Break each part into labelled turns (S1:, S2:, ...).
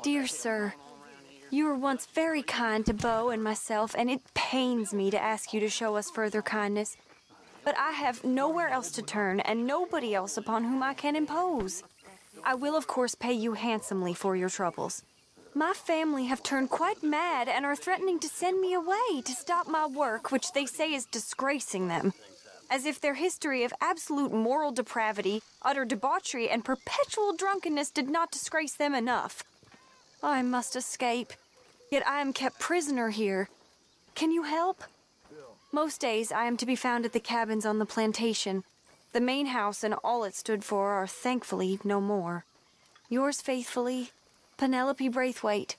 S1: Dear sir, you were once very kind to Beau and myself, and it pains me to ask you to show us further kindness. But I have nowhere else to turn, and nobody else upon whom I can impose. I will, of course, pay you handsomely for your troubles. My family have turned quite mad and are threatening to send me away to stop my work, which they say is disgracing them. As if their history of absolute moral depravity, utter debauchery, and perpetual drunkenness did not disgrace them enough. I must escape, yet I am kept prisoner here. Can you help? Most days I am to be found at the cabins on the plantation. The main house and all it stood for are thankfully no more. Yours faithfully, Penelope Braithwaite.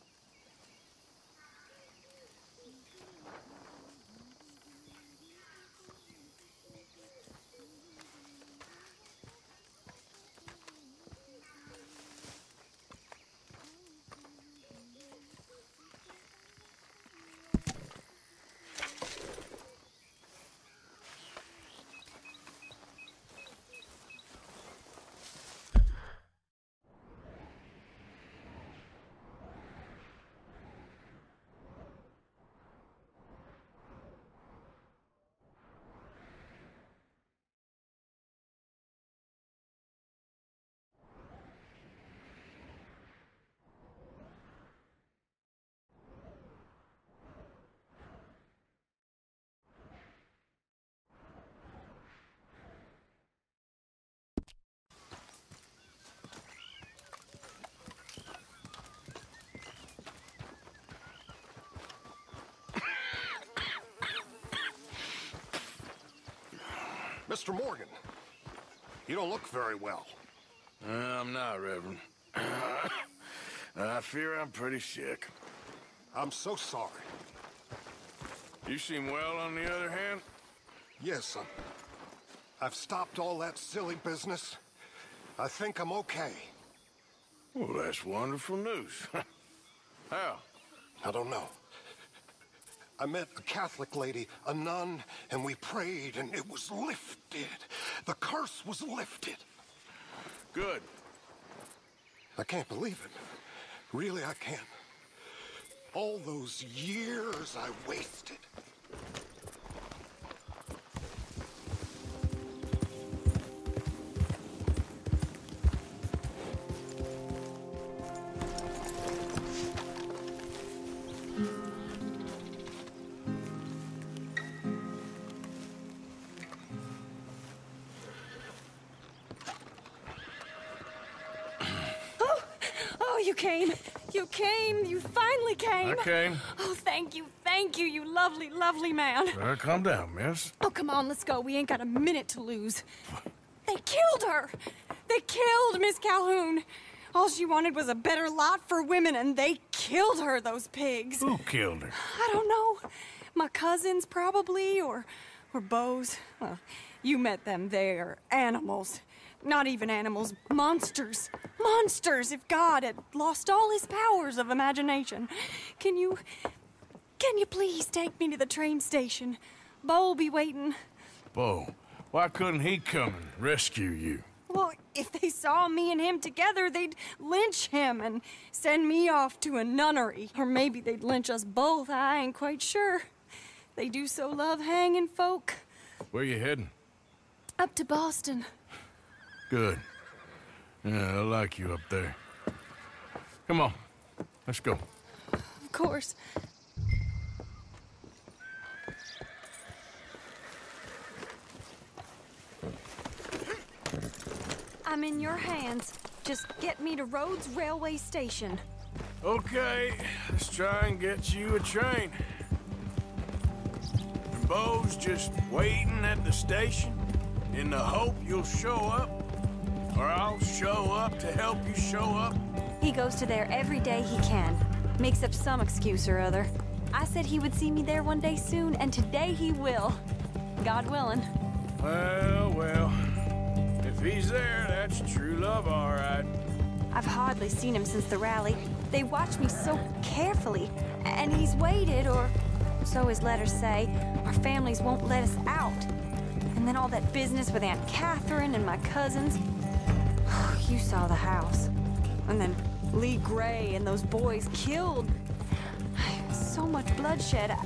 S2: Mr. Morgan, you don't look very well.
S3: I'm not, Reverend. I fear I'm pretty sick.
S2: I'm so sorry.
S3: You seem well, on the other hand?
S2: Yes, I've stopped all that silly business. I think I'm okay.
S3: Well, that's wonderful news. How?
S2: I don't know. I met a Catholic lady, a nun, and we prayed, and it was lifted. The curse was lifted.
S3: Good.
S2: I can't believe it. Really, I can't. All those years I wasted.
S1: You came. You came. You finally came.
S3: I came.
S1: Oh, thank you, you lovely, lovely man.
S3: Calm down, miss.
S1: Oh, come on, let's go. We ain't got a minute to lose. They killed her. They killed Miss Calhoun. All she wanted was a better lot for women, and they killed her, those pigs.
S3: Who killed her?
S1: I don't know. My cousins, probably, or Beau's. Well, you met them. They're animals. Not even animals, monsters. Monsters, if God had lost all his powers of imagination. Can you please take me to the train station? Beau'll be waiting.
S3: Beau, why couldn't he come and rescue you?
S1: Well, if they saw me and him together, they'd lynch him and send me off to a nunnery. Or maybe they'd lynch us both, I ain't quite sure. They do so love hanging folk.
S3: Where you heading?
S1: Up to Boston.
S3: Good. Yeah, I like you up there. Come on, let's go.
S1: Of course. I'm in your hands. Just get me to Rhodes Railway Station.
S3: Okay, let's try and get you a train. Beau's just waiting at the station in the hope you'll show up. Or I'll show up to help you show up.
S1: He goes to there every day he can. Makes up some excuse or other. I said he would see me there one day soon, and today he will. God willing.
S3: Well, if he's there, that's true love, all right.
S1: I've hardly seen him since the rally. They watched me so carefully, and he's waited, or so his letters say. Our families won't let us out. And then all that business with Aunt Catherine and my cousins. You saw the house. And then Lee Gray and those boys killed. So much bloodshed.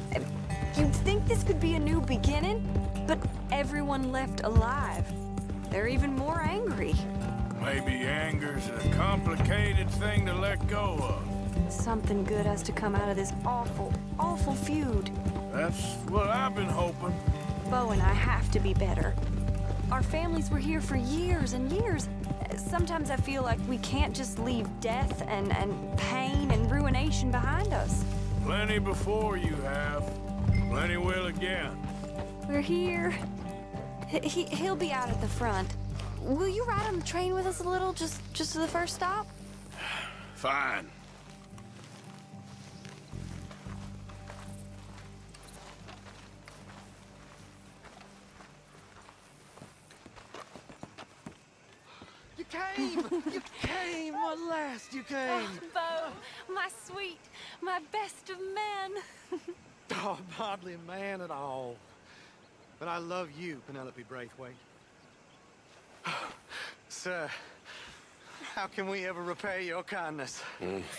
S1: You'd think this could be a new beginning, but everyone left alive. They're even more angry.
S3: Maybe anger's a complicated thing to let go of.
S1: Something good has to come out of this awful, awful feud.
S3: That's what I've been hoping.
S1: Bo and I have to be better. Our families were here for years and years. Sometimes I feel like we can't just leave death and pain and ruination behind us.
S3: Plenty before you have. Plenty will again.
S1: We're here. He'll be out at the front. Will you ride on the train with us a little, just to the first stop?
S3: Fine.
S4: You came! You came! At last you came!
S1: Oh, Bo, my sweet, my best of men.
S4: Oh, hardly a man at all. But I love you, Penelope Braithwaite. Sir, how can we ever repay your kindness?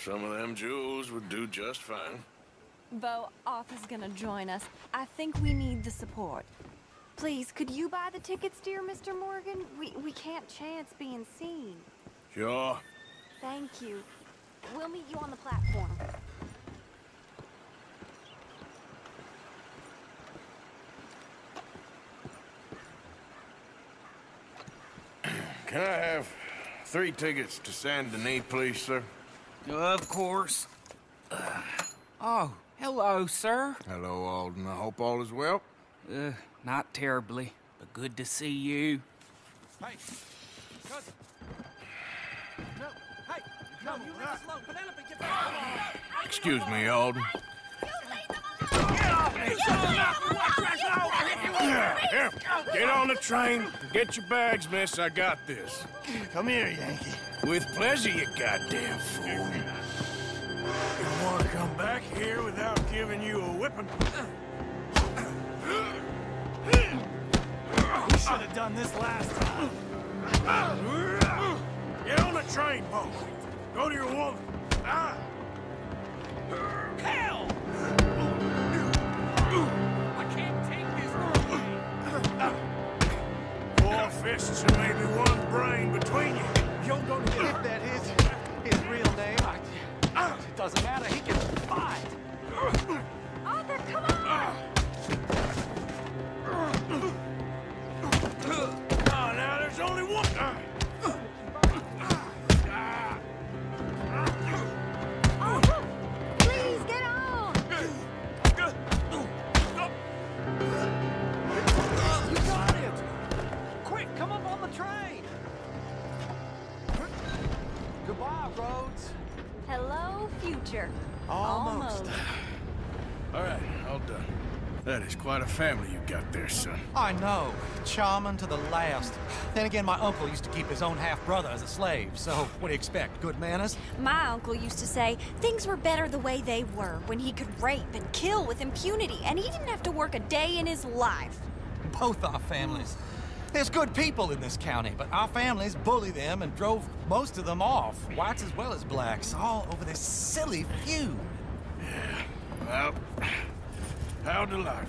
S3: Some of them jewels would do just fine.
S1: Bo, Arthur's gonna join us. I think we need the support. Please, could you buy the tickets, dear Mr. Morgan? We can't chance being seen.
S3: Sure.
S1: Thank you. We'll meet you on the platform.
S3: Can I have 3 tickets to Saint Denis, please, sir?
S5: Of course. Oh, hello, sir.
S3: Hello, Alden. I hope all is well.
S5: Not terribly, but good to see you.
S4: Hey! Cousin! No! Hey! No, you leave us alone! Penelope, get back!
S3: Excuse me, Alden. Here, get on the train. Get your bags, miss. I got this.
S4: Come here, Yankee.
S3: With pleasure, you goddamn fool. You want to come back here without giving you a whipping?
S4: We should have done this last time.
S3: Get on the train, Bo. Go to your woman.
S4: Hell! I can't take this.
S3: 4 fists and maybe 1 brain between you.
S4: You're gonna get if that is his real name. It doesn't matter. He can fight.
S1: Arthur, come on!
S3: Oh, now there's only one.
S1: Arthur, please get on!
S4: You got it! Quick, come up on the train! Goodbye, Rhodes.
S1: Hello, future.
S4: Almost.
S3: All right, all done. That is quite a family you got there, son.
S4: I know. Charming to the last. Then again, my uncle used to keep his own half-brother as a slave, so what do you expect? Good manners?
S1: My uncle used to say things were better the way they were, when he could rape and kill with impunity, and he didn't have to work a day in his life.
S4: Both our families. There's good people in this county, but our families bully them and drove most of them off, whites as well as blacks, all over this silly feud.
S3: Well, how to life?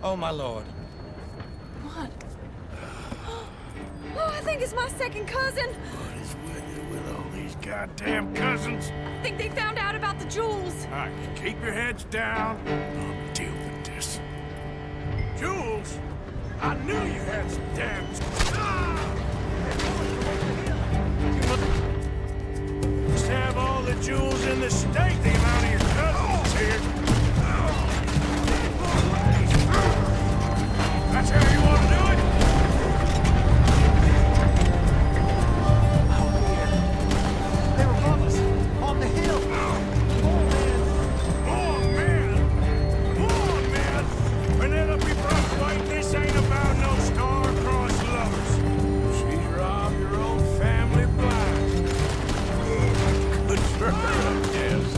S4: Oh, my lord.
S1: What? Oh, I think it's my second cousin.
S3: What is with you with all these goddamn cousins?
S1: I think they found out about the jewels.
S3: All right, keep your heads down. I'll deal with this. Jules? I knew you had some damn... Just have all the jewels in the state, the amount of your cousins here. That's how you want to do it?
S4: They were brothers on the hill.
S3: Penelope Braithwaite, this ain't about no star-crossed lovers. She's robbed her own family blind. Good for her, I guess.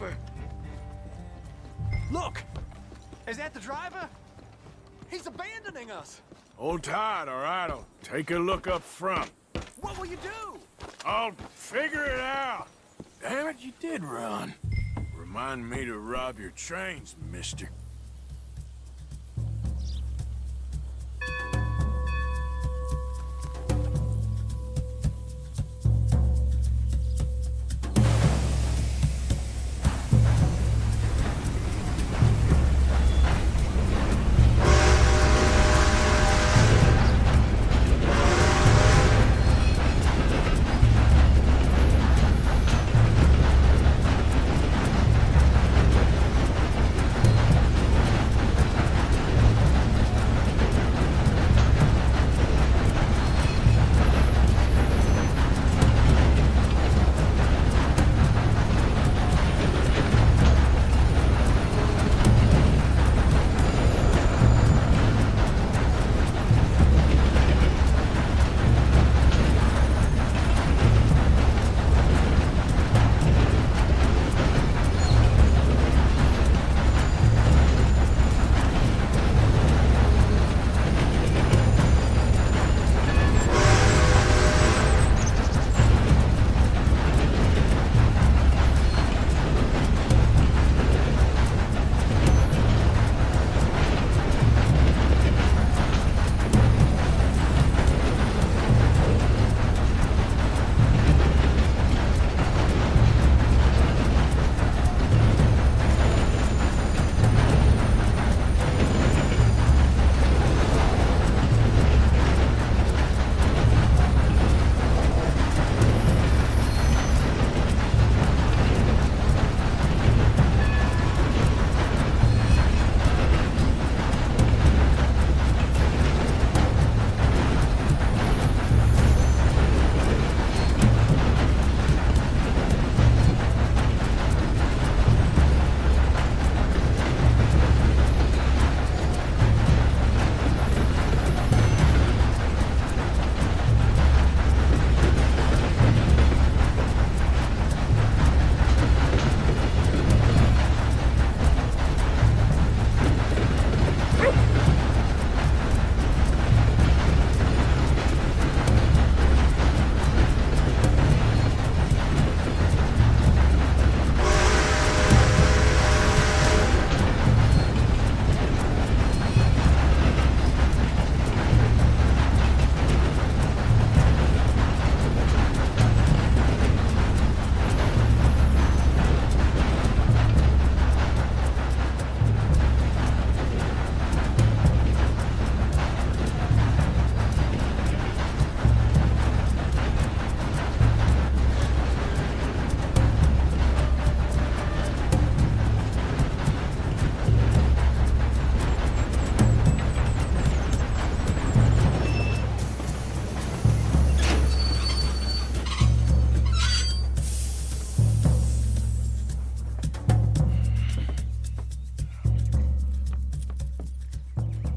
S4: over. Look! Is that the driver? He's abandoning us.
S3: Hold tight, all right? I'll take a look up front.
S4: What will you do?
S3: I'll figure it out. Damn it, you did run. Remind me to rob your trains, mister.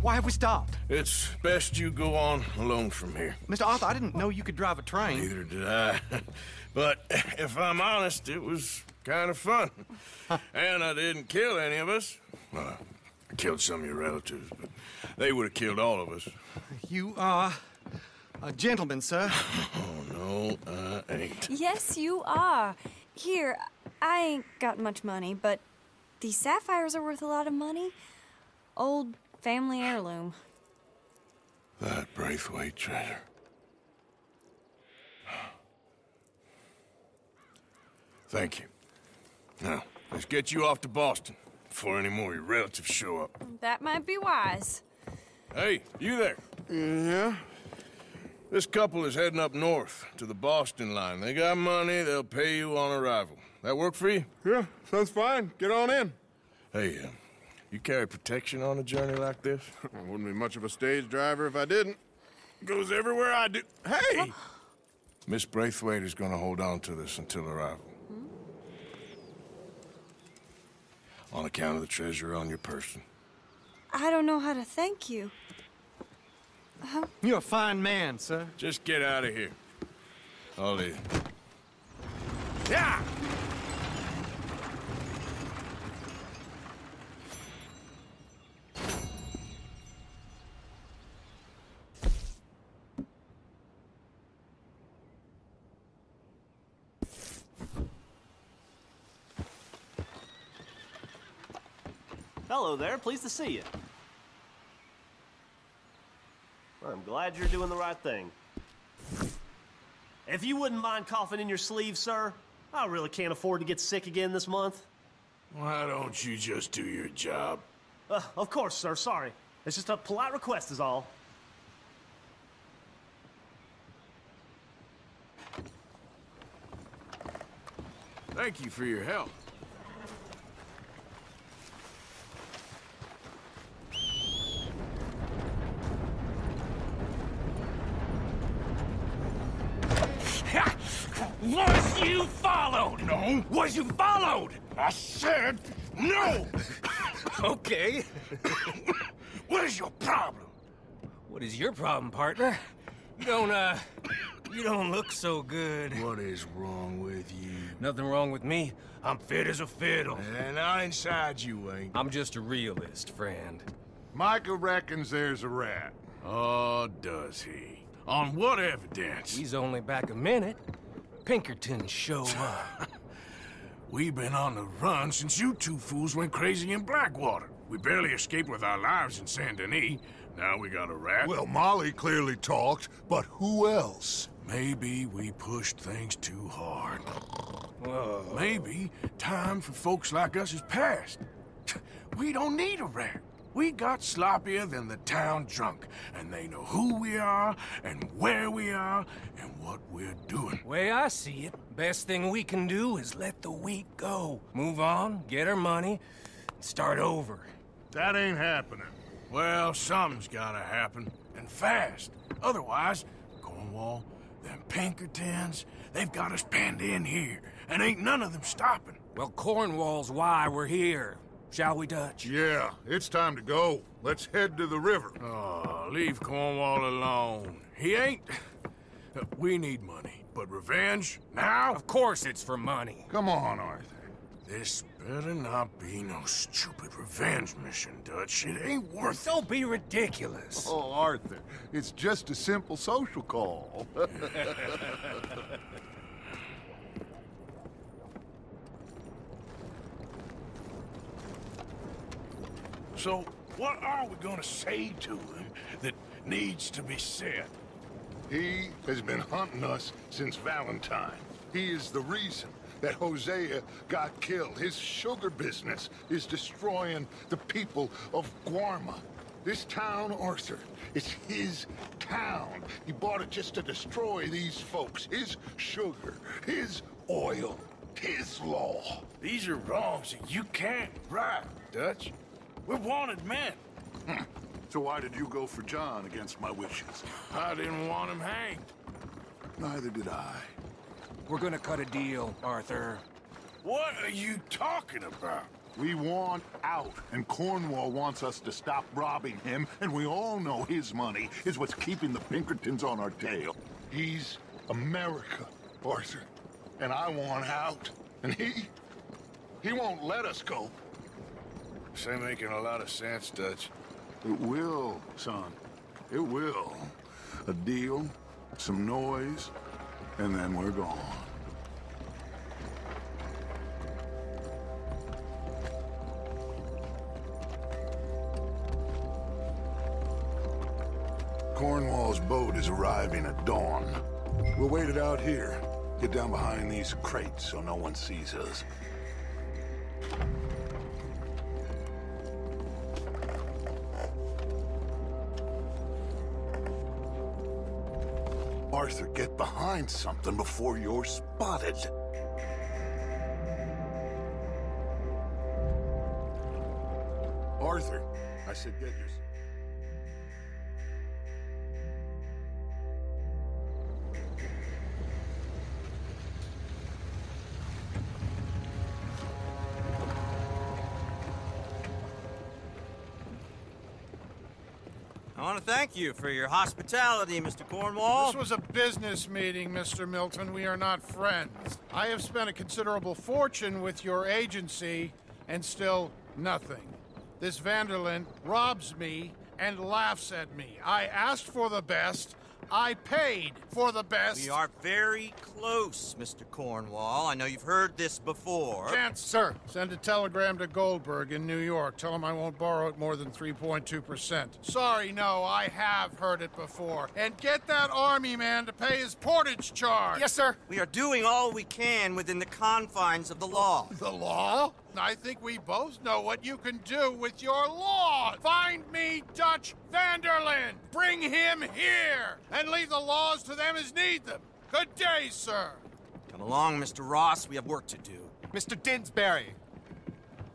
S4: Why have we stopped?
S3: It's best you go on alone from here.
S4: Mr. Arthur, I didn't know you could drive a train.
S3: Neither did I. But if I'm honest, it was kind of fun. And I didn't kill any of us. Well, I killed some of your relatives, but they would have killed all of us.
S4: You are a gentleman, sir.
S3: Oh, no, I ain't.
S1: Yes, you are. Here, I ain't got much money, but these sapphires are worth a lot of money. Old family heirloom.
S3: That Braithwaite treasure. Thank you. Now, let's get you off to Boston before any more of your relatives show up.
S1: That might be wise.
S3: Hey, you there?
S2: Yeah?
S3: This couple is heading up north to the Boston line. They got money, they'll pay you on arrival. That work for you?
S2: Yeah, sounds fine. Get on in.
S3: Hey, you carry protection on a journey like this?
S2: I wouldn't be much of a stage driver if I didn't. Goes everywhere I do. Hey!
S3: Miss Braithwaite is gonna hold on to this until arrival. On account of the treasure on your person.
S1: I don't know how to thank you.
S4: You're a fine man, sir.
S3: Just get out of here. I'll leave. Yeah!
S6: Hello there, pleased to see you. I'm glad you're doing the right thing. If you wouldn't mind coughing in your sleeve, sir, I really can't afford to get sick again this month.
S3: Why don't you just do your job?
S6: Of course, sir, sorry. It's just a polite request is all.
S3: Thank you for your help.
S7: Was you followed?
S3: No.
S7: Was you followed?
S3: I said no!
S7: Okay.
S3: What is your problem?
S7: What is your problem, partner? You don't look so good.
S3: What is wrong with you?
S7: Nothing wrong with me. I'm fit as a fiddle.
S3: And inside you ain't.
S7: I'm just a realist, friend.
S8: Micah reckons there's a rat.
S3: Oh, does he? On what evidence?
S7: He's only back a minute. Pinkerton show up.
S3: We've been on the run since you two fools went crazy in Blackwater. We barely escaped with our lives in Saint Denis. Now we got a rat.
S8: Well, Molly clearly talked, but who else?
S3: Maybe we pushed things too hard.
S7: Whoa.
S3: Maybe time for folks like us is past. We don't need a rat. We got sloppier than the town drunk, and they know who we are, and where we are, and what we're doing.
S7: Way I see it, best thing we can do is let the week go. Move on, get our money, start over.
S8: That ain't happening.
S3: Well, something's gotta happen, and fast. Otherwise, Cornwall, them Pinkertons, they've got us penned in here, and ain't none of them stopping.
S7: Well, Cornwall's why we're here. Shall we, Dutch?
S8: Yeah, it's time to go. Let's head to the river.
S3: Oh, leave Cornwall alone. He ain't... We need money, but revenge, now?
S7: Of course it's for money.
S8: Come on, Arthur.
S3: This better not be no stupid revenge mission, Dutch. It ain't worth it.
S7: Don't be ridiculous.
S8: Oh, Arthur, it's just a simple social call.
S3: So, what are we gonna say to him that needs to be said?
S8: He has been hunting us since Valentine. He is the reason that Hosea got killed. His sugar business is destroying the people of Guarma. This town, Arthur, it's his town. He bought it just to destroy these folks. His sugar, his oil, his law.
S3: These are wrongs that you can't right, Dutch. We're wanted men.
S8: So why did you go for John against my wishes?
S3: I didn't want him hanged.
S8: Neither did I.
S7: We're gonna cut a deal, Arthur.
S3: What are you talking about?
S8: We want out, and Cornwall wants us to stop robbing him, and we all know his money is what's keeping the Pinkertons on our tail. He's America, Arthur, and I want out, and he won't let us go.
S3: This ain't making a lot of sense, Dutch.
S8: It will, son. It will. A deal, some noise, and then we're gone. Cornwall's boat is arriving at dawn. We'll wait it out here. Get down behind these crates so no one sees us. Arthur, get behind something before you're spotted. Arthur, I said get your...
S9: I want to thank you for your hospitality, Mr. Cornwall.
S10: This was a business meeting, Mr. Milton. We are not friends. I have spent a considerable fortune with your agency, and still nothing. This Vanderlyn robs me and laughs at me. I asked for the best. I paid for the best.
S9: We are very close, Mr. Cornwall. I know you've heard this before.
S10: Chance, sir. Send a telegram to Goldberg in New York. Tell him I won't borrow it more than 3.2%. Sorry, no, I have heard it before. And get that army man to pay his portage charge.
S4: Yes, sir.
S9: We are doing all we can within the confines of the law.
S10: The law? I think we both know what you can do with your law. Find me Dutch Vanderlyn. Bring him here. And leave the laws to them as need them. Good day, sir.
S9: Come along, Mr. Ross. We have work to do.
S4: Mr. Didsbury.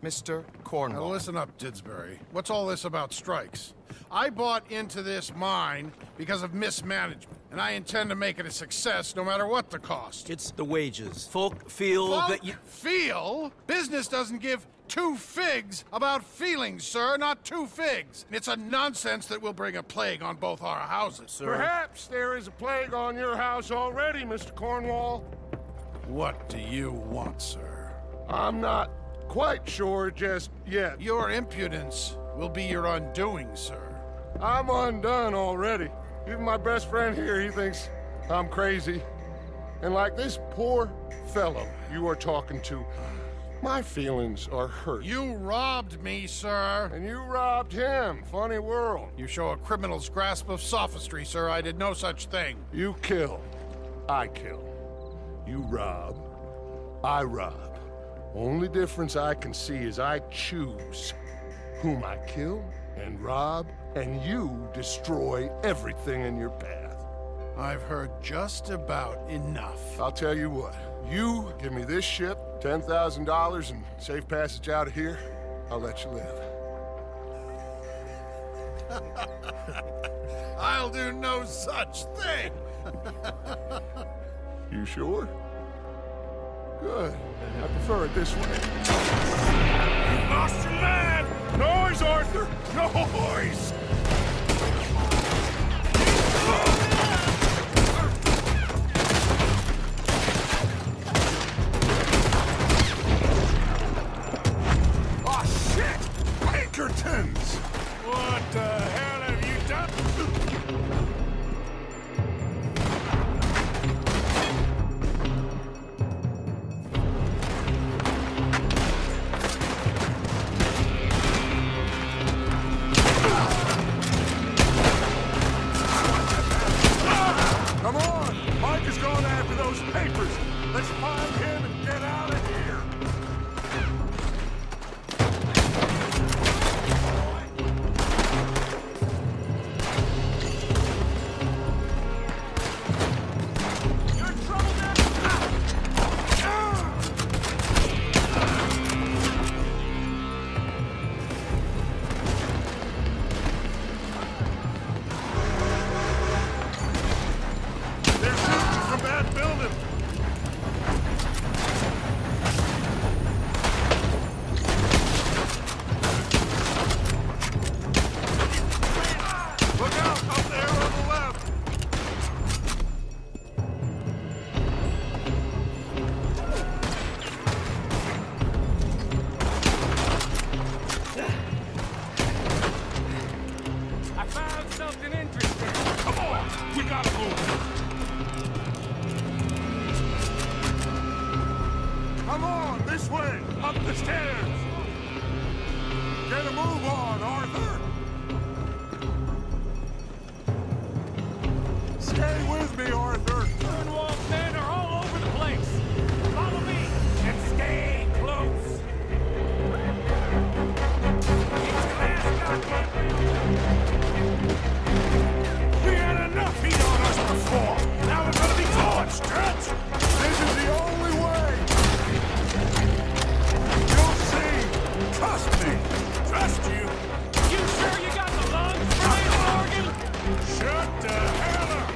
S4: Mr. Cornwall.
S10: Now listen up, Didsbury. What's all this about strikes? I bought into this mine because of mismanagement, and I intend to make it a success no matter what the cost.
S9: It's the wages. Folk feel that you...
S10: Feel? Business doesn't give two figs about feelings, sir, not two figs. It's a nonsense that will bring a plague on both our houses, sir.
S8: Perhaps there is a plague on your house already, Mr. Cornwall.
S10: What do you want, sir?
S8: I'm not quite sure just yet.
S10: Your impudence will be your undoing, sir.
S8: I'm undone already. Even my best friend here, he thinks I'm crazy. And like this poor fellow you are talking to, my feelings are hurt.
S10: You robbed me, sir.
S8: And you robbed him. Funny world.
S10: You show a criminal's grasp of sophistry, sir. I did no such thing.
S8: You kill. I kill. You rob. I rob. Only difference I can see is I choose whom I kill and rob, and you destroy everything in your path.
S10: I've heard just about enough.
S8: I'll tell you what. You give me this ship, $10,000, and safe passage out of here, I'll let you live.
S10: I'll do no such thing.
S8: You sure? Good. I prefer it this way.
S3: You lost your man!
S8: Noise, Arthur! Noise!
S3: Oh, shit!
S8: Pinkertons!
S3: What the hell have you done?
S8: Come on! Mike is going after those papers. Let's find him and get out of here.
S3: You're in trouble now!
S8: They're shooting from that building. Look out, up there on the left.
S7: I found something interesting.
S3: Come on! We gotta move!
S8: Come on, this way, up the stairs. Get a move on, Arthur. Stay with me, Arthur.
S7: Cornwall's men are all over the place. Follow me and stay close.
S3: We had enough heat on us before! Now we're gonna be torched, Dutch!
S8: This is the only way. You'll see. Trust me.
S3: Trust you?
S7: You sure you got the lungs for this, Morgan?
S3: Shut the hell up!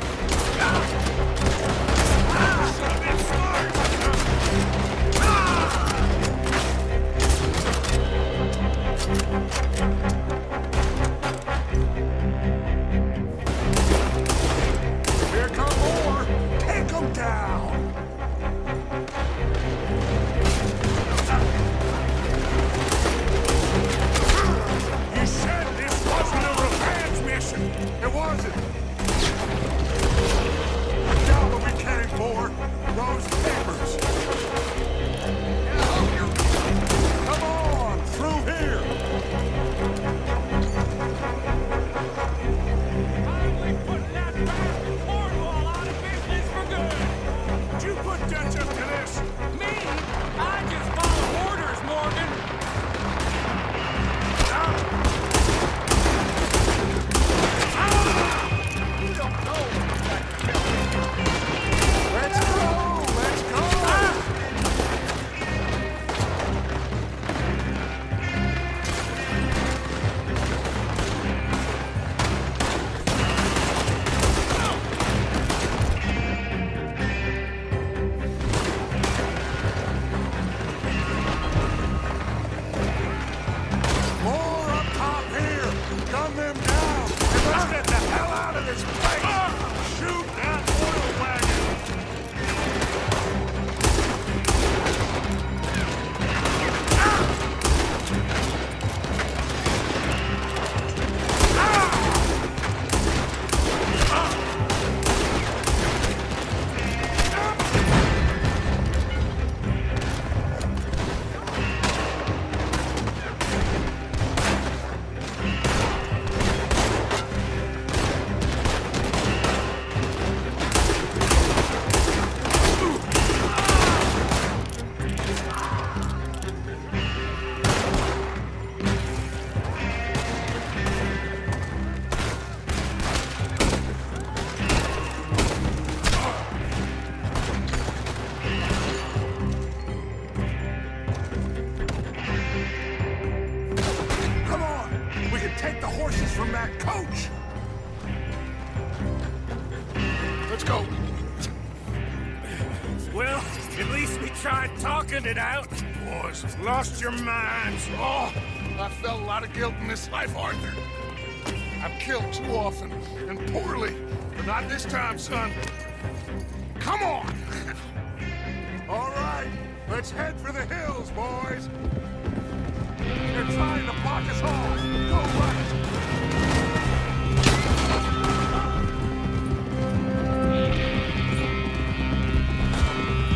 S8: horses from that coach! Let's go.
S7: Well, at least we tried talking it out.
S8: Boys, lost your minds. Oh, I felt a lot of guilt in this life, Arthur. I've killed too often and poorly, but not this time, son. Come on! All right, let's head for the hills, boys. They're trying to block us off. Go right.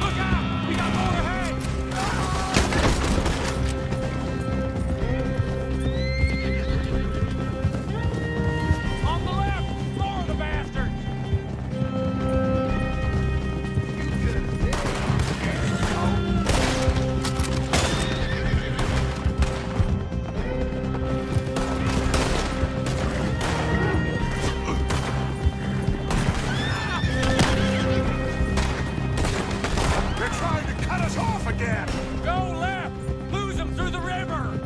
S7: Look out! We got more ahead! On the left! More of the bastards!
S8: They're trying to cut us off again.
S7: Go left! Lose them through the river!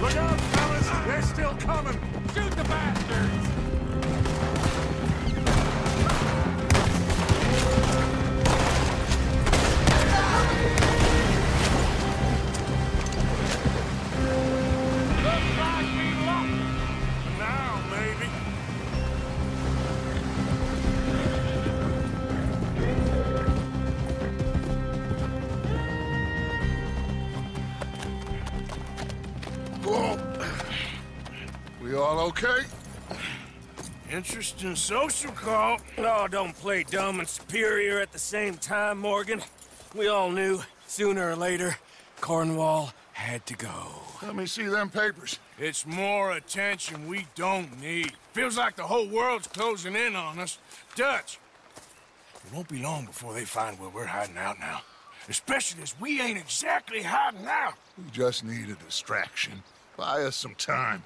S8: Look out, fellas. They're still coming.
S7: Shoot the bastards! Looks like we lost them.
S8: Now, maybe. Whoa. We all okay?
S3: Interesting social call.
S7: Oh, don't play dumb and superior at the same time, Morgan. We all knew, sooner or later, Cornwall had to go.
S8: Let me see them papers.
S3: It's more attention we don't need. Feels like the whole world's closing in on us. Dutch, it won't be long before they find where we're hiding out now. Especially as we ain't exactly hiding out.
S8: We just need a distraction. Buy us some time.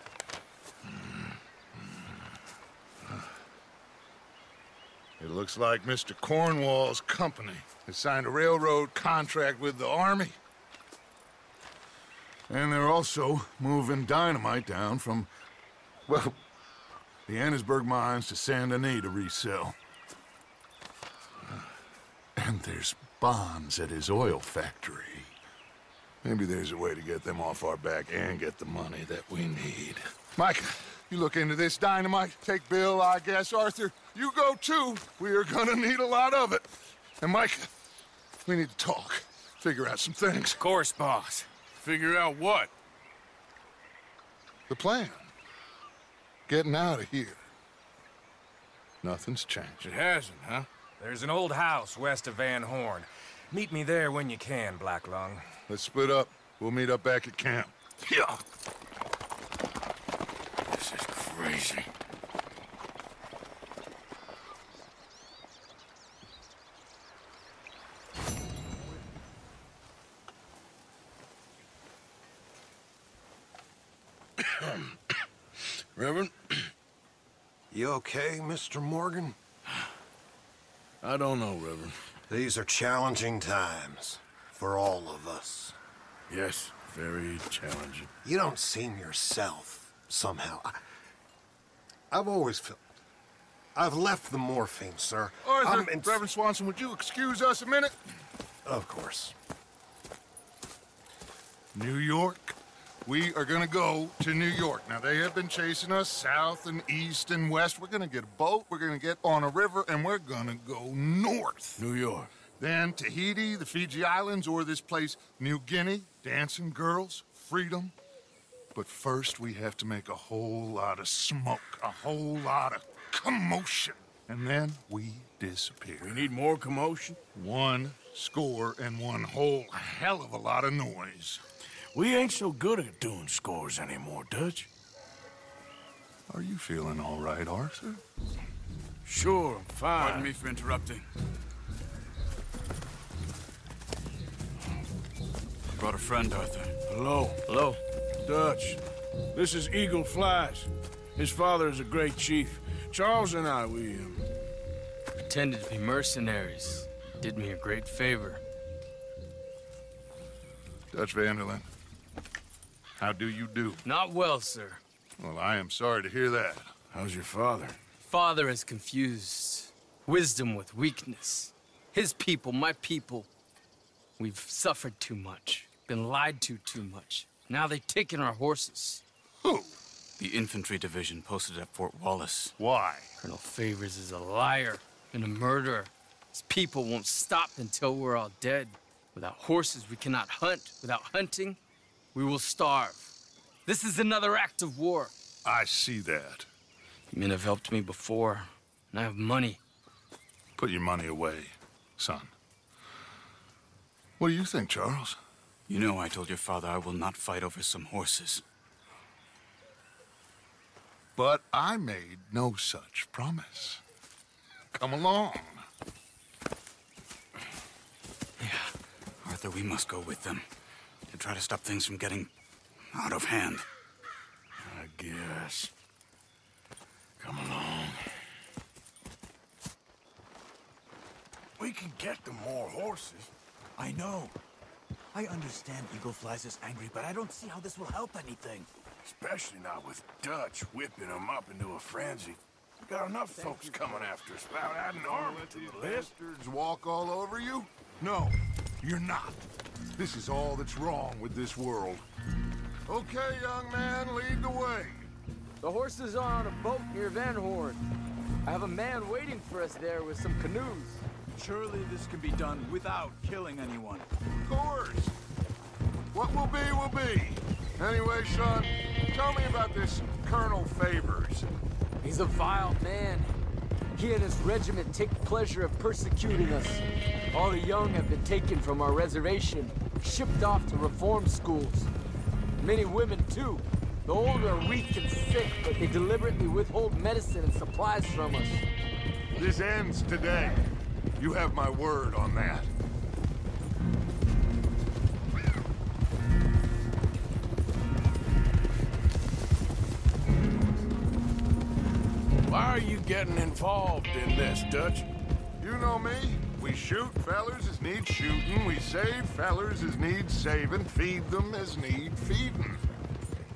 S8: It looks like Mr. Cornwall's company has signed a railroad contract with the Army. And they're also moving dynamite down from, well, the Annesburg mines to Saint Denis to resell. And there's bonds at his oil factory. Maybe there's a way to get them off our back and get the money that we need. Mike, you look into this dynamite. Take Bill, I guess. Arthur, you go too. We are gonna need a lot of it. And Mike, we need to talk. Figure out some things.
S7: Of course, boss.
S3: Figure out what?
S8: The plan. Getting out of here. Nothing's changed.
S3: It hasn't, huh?
S7: There's an old house west of Van Horn. Meet me there when you can, Black Lung.
S8: Let's split up. We'll meet up back at camp.
S3: Yeah. This is crazy. Reverend?
S2: You okay, Mr. Morgan?
S3: I don't know, Reverend.
S2: These are challenging times for all of us.
S3: Yes, very challenging.
S2: You don't seem yourself, somehow. I've always felt... I've left the morphine, sir.
S8: Arthur, Reverend Swanson, would you excuse us a minute?
S2: Of course.
S8: New York. We are gonna go to New York. Now, they have been chasing us south and east and west. We're gonna get a boat, we're gonna get on a river, and we're gonna go north.
S3: New York.
S8: Then Tahiti, the Fiji Islands, or this place, New Guinea, dancing girls, freedom. But first, we have to make a whole lot of smoke, a whole lot of commotion. And then we disappear.
S3: We need more commotion?
S8: 1 score and 1 whole hell of a lot of noise.
S3: We ain't so good at doing scores anymore, Dutch.
S8: Are you feeling all right, Arthur?
S3: Sure, I'm fine.
S11: Pardon me for interrupting. I brought a friend, Arthur.
S3: Hello.
S11: Hello.
S3: Dutch. This is Eagle Flies. His father is a great chief. Charles and I, we
S11: pretended to be mercenaries.
S5: did me a great favor.
S8: Dutch Vanderlyn, how do you do?
S5: Not well, sir.
S8: Well, I am sorry to hear that.
S3: How's your father?
S5: Father has confused wisdom with weakness. His people, my people. We've suffered too much, been lied to too much. Now they've taken our horses.
S8: Who?
S11: The infantry division posted at Fort Wallace.
S8: Why?
S5: Colonel Favors is a liar and a murderer. His people won't stop until we're all dead. Without horses, we cannot hunt. Without hunting, we will starve. This is another act of war.
S8: I see that.
S5: Men have helped me before, and I have money.
S8: Put your money away, son. What do you think, Charles?
S11: You know I told your father I will not fight over some horses.
S8: But I made no such promise. Come along.
S11: Yeah, Arthur, we must go with them to try to stop things from getting out of hand.
S3: I guess. Come along. We can get them more horses.
S12: I know. I understand Eagle Flies is angry, but I don't see how this will help anything.
S3: Especially not with Dutch whipping them up into a frenzy. We got enough folks coming after us without adding armor to the list.
S8: Bastards walk all over you? No, you're not. This is all that's wrong with this world. Okay, young man, lead the way.
S5: The horses are on a boat near Van Horn. I have a man waiting for us there with some canoes.
S12: Surely this can be done without killing anyone.
S8: Of course. What will be. Anyway, son, tell me about this Colonel Favors.
S5: He's a vile man. He and his regiment take pleasure of persecuting us. All the young have been taken from our reservation, shipped off to reform schools. Many women, too. The older are weak and sick, but they deliberately withhold medicine and supplies from us.
S8: This ends today. You have my word on that.
S3: Why are you getting involved in this, Dutch?
S8: You know me. We shoot fellers as need shooting. We save fellers as need saving. Feed them as need feeding.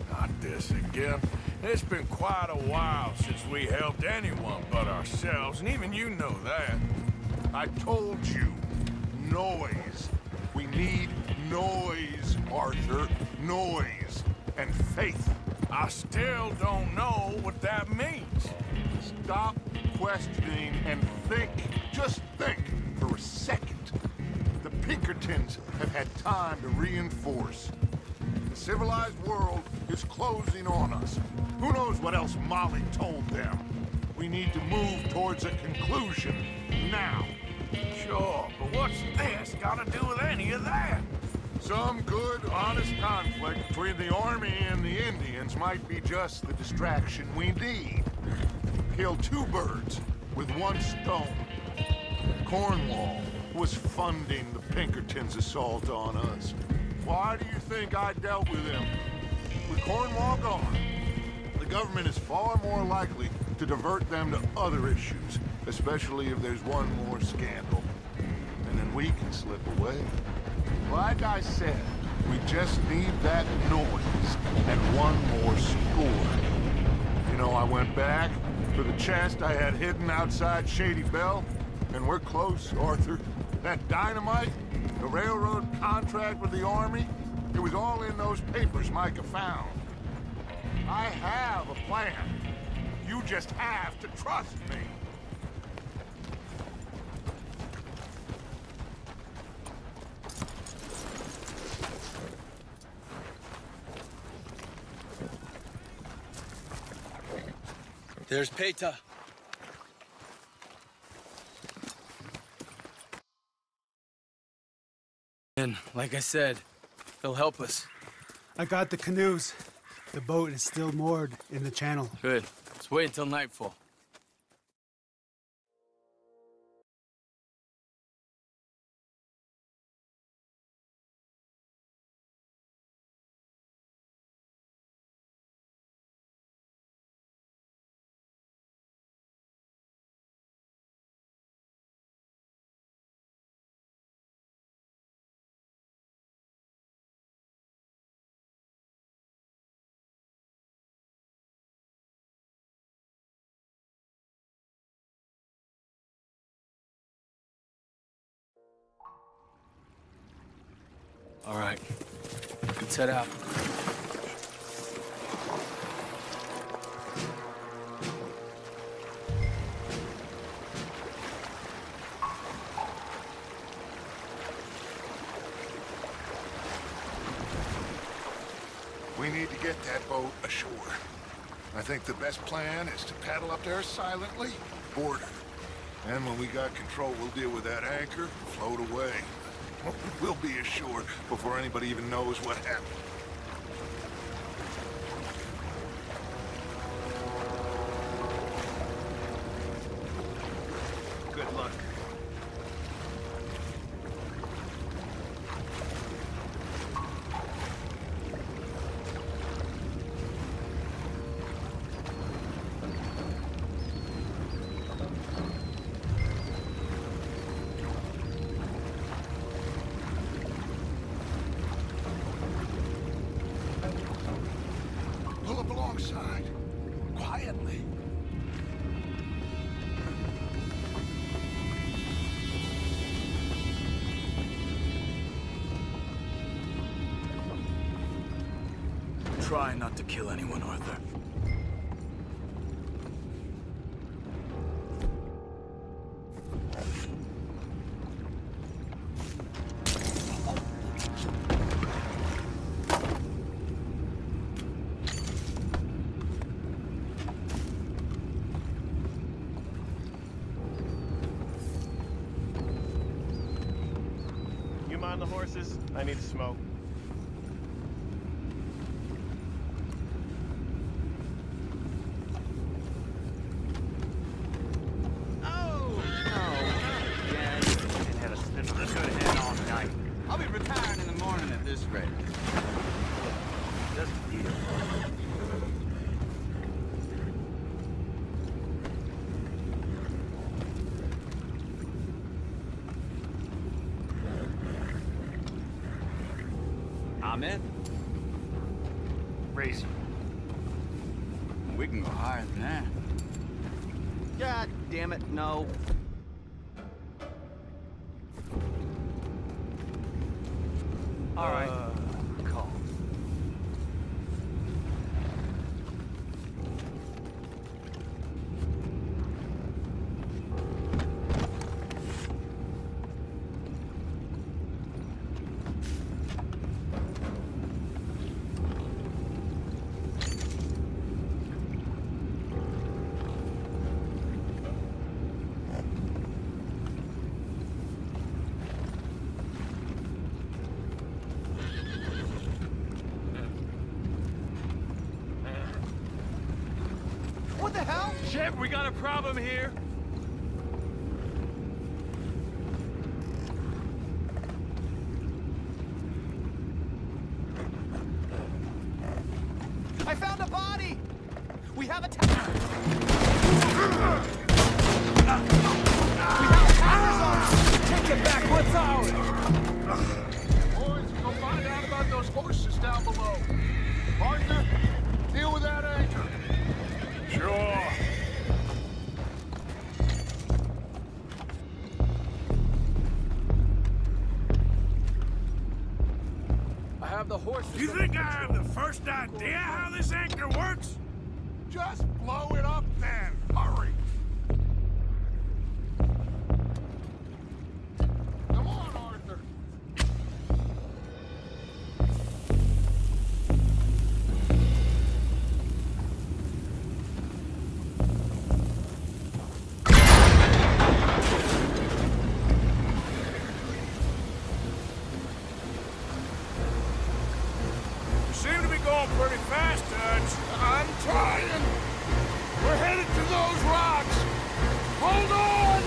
S3: Not this again. It's been quite a while since we helped anyone but ourselves, and even you know that.
S8: I told you. Noise. We need noise, Arthur. Noise. And faith.
S3: I still don't know what that means.
S8: Stop questioning and think. Just think for a second. The Pinkertons have had time to reinforce. The civilized world is closing on us. Who knows what else Molly told them? We need to move towards a conclusion now.
S3: Sure, but what's this got to do with any of that?
S8: Some good, honest conflict between the army and the Indians might be just the distraction we need. Kill two birds with one stone. Cornwall was funding the Pinkertons' assault on us. Why do you think I dealt with him? With Cornwall gone, the government is far more likely to divert them to other issues, especially if there's one more scandal. And then we can slip away. Like I said, we just need that noise and one more score. You know, I went back for the chest I had hidden outside Shady Bell, and we're close, Arthur. That dynamite, the railroad contract with the army, it was all in those papers Micah found. I have a plan. You just have to trust me.
S5: There's Peta. And like I said, they'll help us.
S13: I got the canoes. The boat is still moored in the channel.
S5: Good. Let's wait until nightfall.
S14: All right. Let's head out.
S8: We need to get that boat ashore. I think the best plan is to paddle up there silently, board her. And when we got control, we'll deal with that anchor, float away. We'll be ashore before anybody even knows what happened.
S10: Good luck.
S8: Pull up alongside, quietly.
S11: Try not to kill anyone, Arthur.
S6: You mind the horses? I need to smoke.
S11: I'll be retiring in the morning at this rate. Just a deal. I'm in.
S10: Racing.
S11: We can go higher than that.
S10: God damn it, no. All right. Call.
S5: What the hell? Shit, we got a problem here. I found a body! We have a attackers on us! Take it back, what's ours?
S8: Boys, go find out about those horses down below. Arthur, deal with that anchor.
S3: Sure.
S5: I have the horses.
S3: You think I have the first idea how this anchor works?
S8: Just blow it up then. Hurry. Come on, Arthur.
S3: You seem to be going pretty fast, Dutch.
S8: I'm trying. We're headed to those rocks. Hold on.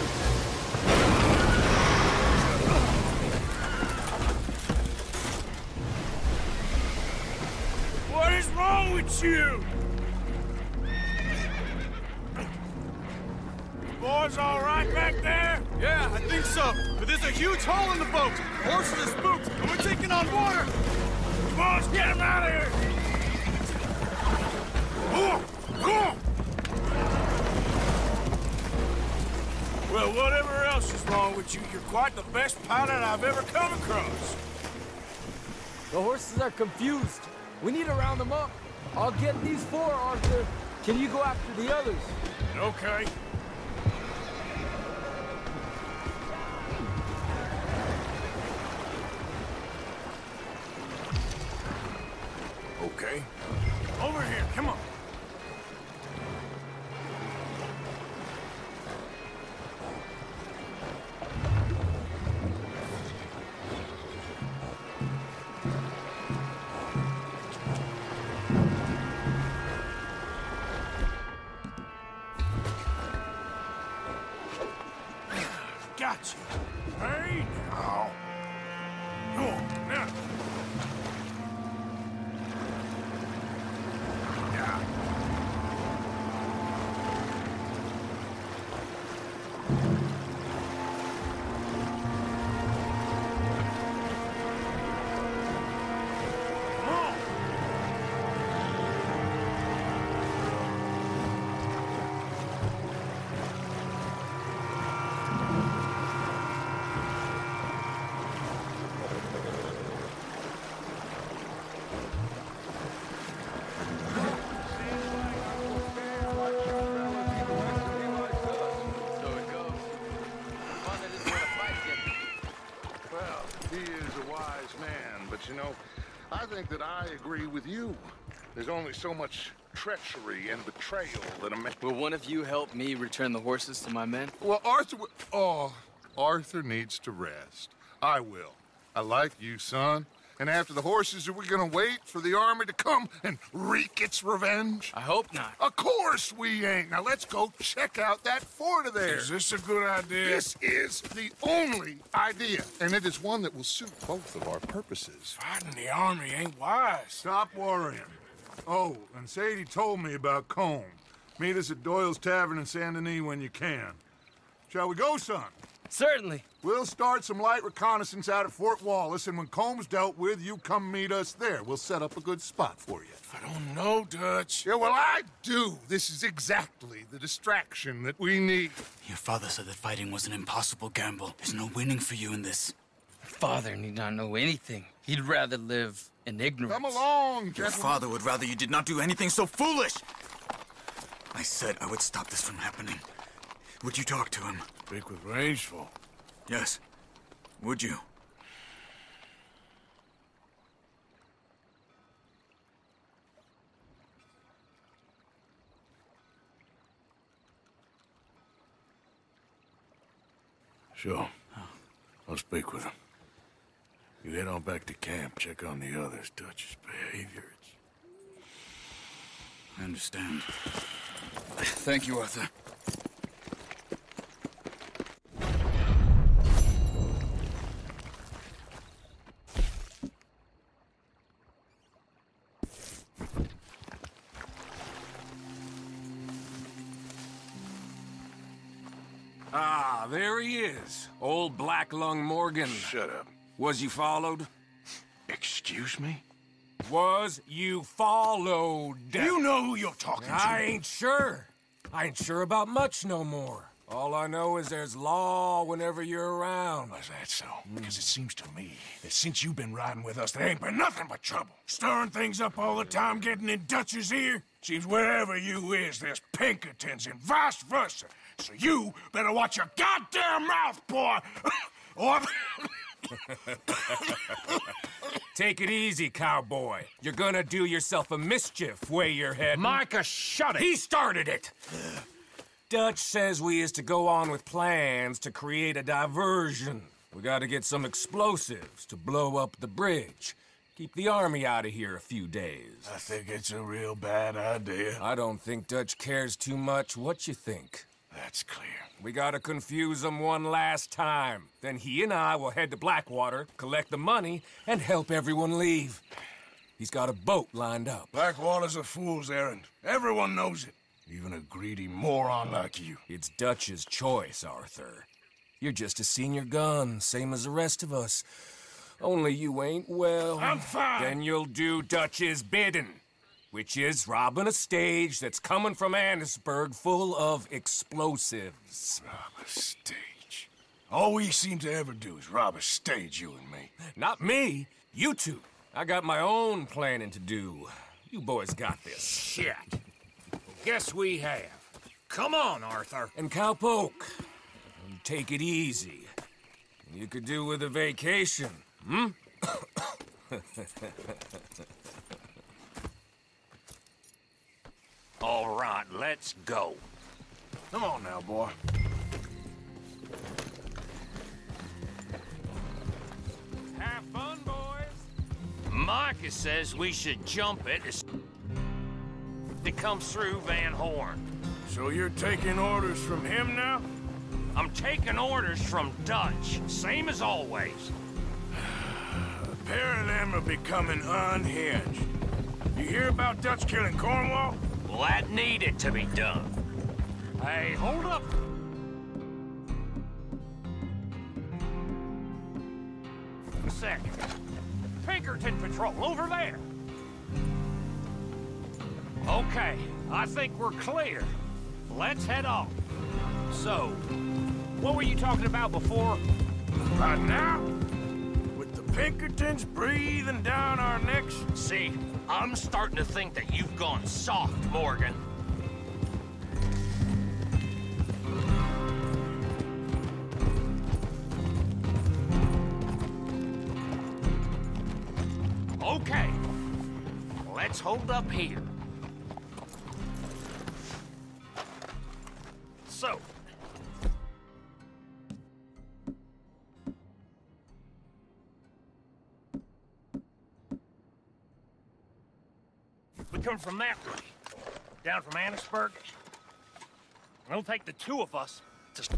S3: What is wrong with you? Boys all right back there?
S11: Yeah, I think so. But there's a huge hole in the boat. Horses are spooked, and we're taking on water.
S3: Come on, let's get him out of here. Well, whatever else is wrong with you, you're quite the best pilot I've ever come across.
S5: The horses are confused. We need to round them up. I'll get these 4, Arthur. Can you go after the others?
S3: Okay. Okay. Over here, come on. Got you. Hey, now. Go on, now. Yeah. Come on.
S8: Well, he is a wise man, but you know, I think that I agree with you. There's only so much treachery and betrayal that a man...
S14: Will one of you help me return the horses to my men?
S8: Well, Arthur... Oh, Arthur needs to rest. I will. I like you, son. And after the horses, are we gonna wait for the army to come and wreak its revenge?
S14: I hope not.
S8: Of course we ain't. Now let's go check out that fort of theirs.
S3: Is this a good idea?
S8: This is the only idea, and it is one that will suit both of our purposes.
S3: Fighting the army ain't wise.
S8: Stop worrying. Oh, and Sadie told me about Combe. Meet us at Doyle's Tavern in Saint Denis when you can. Shall we go, son?
S14: Certainly.
S8: We'll start some light reconnaissance out at Fort Wallace, and when Comb's dealt with, you come meet us there. We'll set up a good spot for you.
S3: I don't know, Dutch.
S8: Yeah, well, I do. This is exactly the distraction that we need.
S11: Your father said that fighting was an impossible gamble. There's no winning for you in this.
S14: Father need not know anything. He'd rather live in ignorance.
S8: Come along,
S11: Your
S8: gentlemen.
S11: father would rather you did not do anything so foolish. I said I would stop this from happening. Would you talk to him?
S3: Speak with Rangeful.
S11: Yes. Would you?
S3: Sure. I'll speak with him. You head on back to camp, check on the others. Dutch's behavior,
S11: I understand. Thank you, Arthur.
S7: Ah, there he is. Old Black Lung Morgan.
S3: Shut up.
S7: Was you followed?
S3: Excuse me?
S7: Was you followed?
S3: You know who you're talking to.
S7: I ain't sure. I ain't sure about much no more. All I know is there's law whenever you're around.
S3: Is that so? Because it seems to me that since you've been riding with us, there ain't been nothing but trouble. Stirring things up all the time, getting in Dutch's ear. Seems wherever you is, there's Pinkertons and vice versa. So you better watch your goddamn mouth, boy! Or...
S7: Take it easy, cowboy. You're gonna do yourself a mischief way you're heading.
S5: Micah, shut it!
S7: He started it! Dutch says we is to go on with plans to create a diversion. We gotta get some explosives to blow up the bridge. Keep the army out of here a few days.
S3: I think it's a real bad idea.
S7: I don't think Dutch cares too much. What you think?
S3: That's clear.
S7: We gotta confuse him one last time. Then he and I will head to Blackwater, collect the money, and help everyone leave. He's got a boat lined up.
S3: Blackwater's a fool's errand. Everyone knows it. Even a greedy moron like you.
S7: It's Dutch's choice, Arthur. You're just a senior gun, same as the rest of us. Only you ain't well.
S3: I'm fine.
S7: Then you'll do Dutch's bidding, which is robbing a stage that's coming from Annisburg full of explosives.
S3: Rob a stage. All we seem to ever do is rob a stage, you and me.
S7: Not me, you two. I got my own planning to do. You boys got this.
S15: Shit. Well, guess we have. Come on, Arthur.
S7: And cowpoke. Take it easy. You could do with a vacation, hmm?
S15: All right, let's go.
S3: Come on now, boy.
S15: Have fun, boys. Micah says we should jump it as it comes through Van Horn.
S3: So you're taking orders from him now?
S15: I'm taking orders from Dutch, same as always.
S3: A pair of them are becoming unhinged. You hear about Dutch killing Cornwall?
S15: Well, that needed to be done. Hey, hold up. A second. Pinkerton Patrol, over there. Okay, I think we're clear. Let's head off. So, what were you talking about before?
S3: Right now? With the Pinkertons breathing down our necks?
S15: See, I'm starting to think that you've gone soft, Morgan. Okay, let's hold up here. So, we come from that way, down from Annisburg. It'll take the two of us to...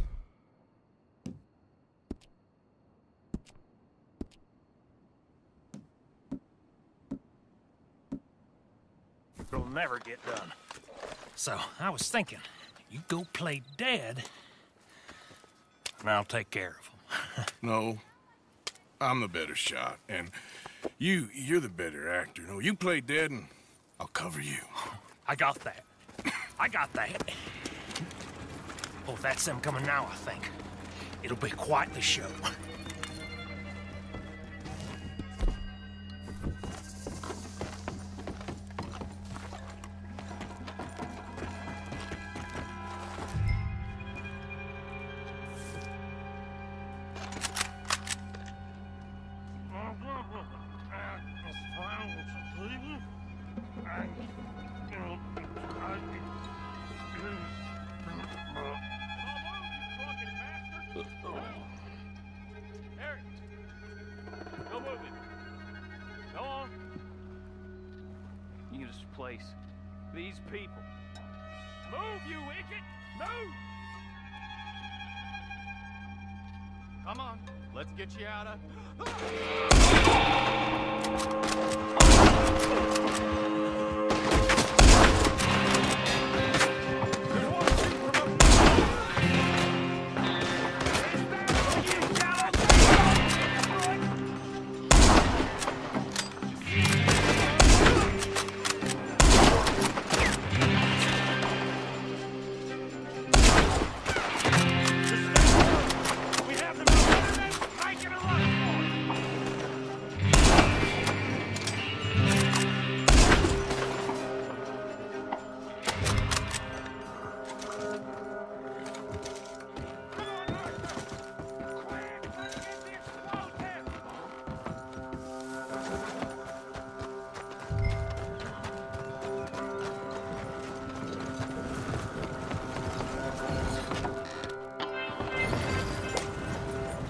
S15: It'll never get done. So, I was thinking, you go play dead, and I'll take care of him.
S3: No, I'm the better shot, and you're the better actor. No, you play dead, and I'll cover you.
S15: I got that. I got that. Oh, that's them coming now, I think. It'll be quite the show. Place. These people. Move, you idiot! Move!
S10: Come on, let's get you out of...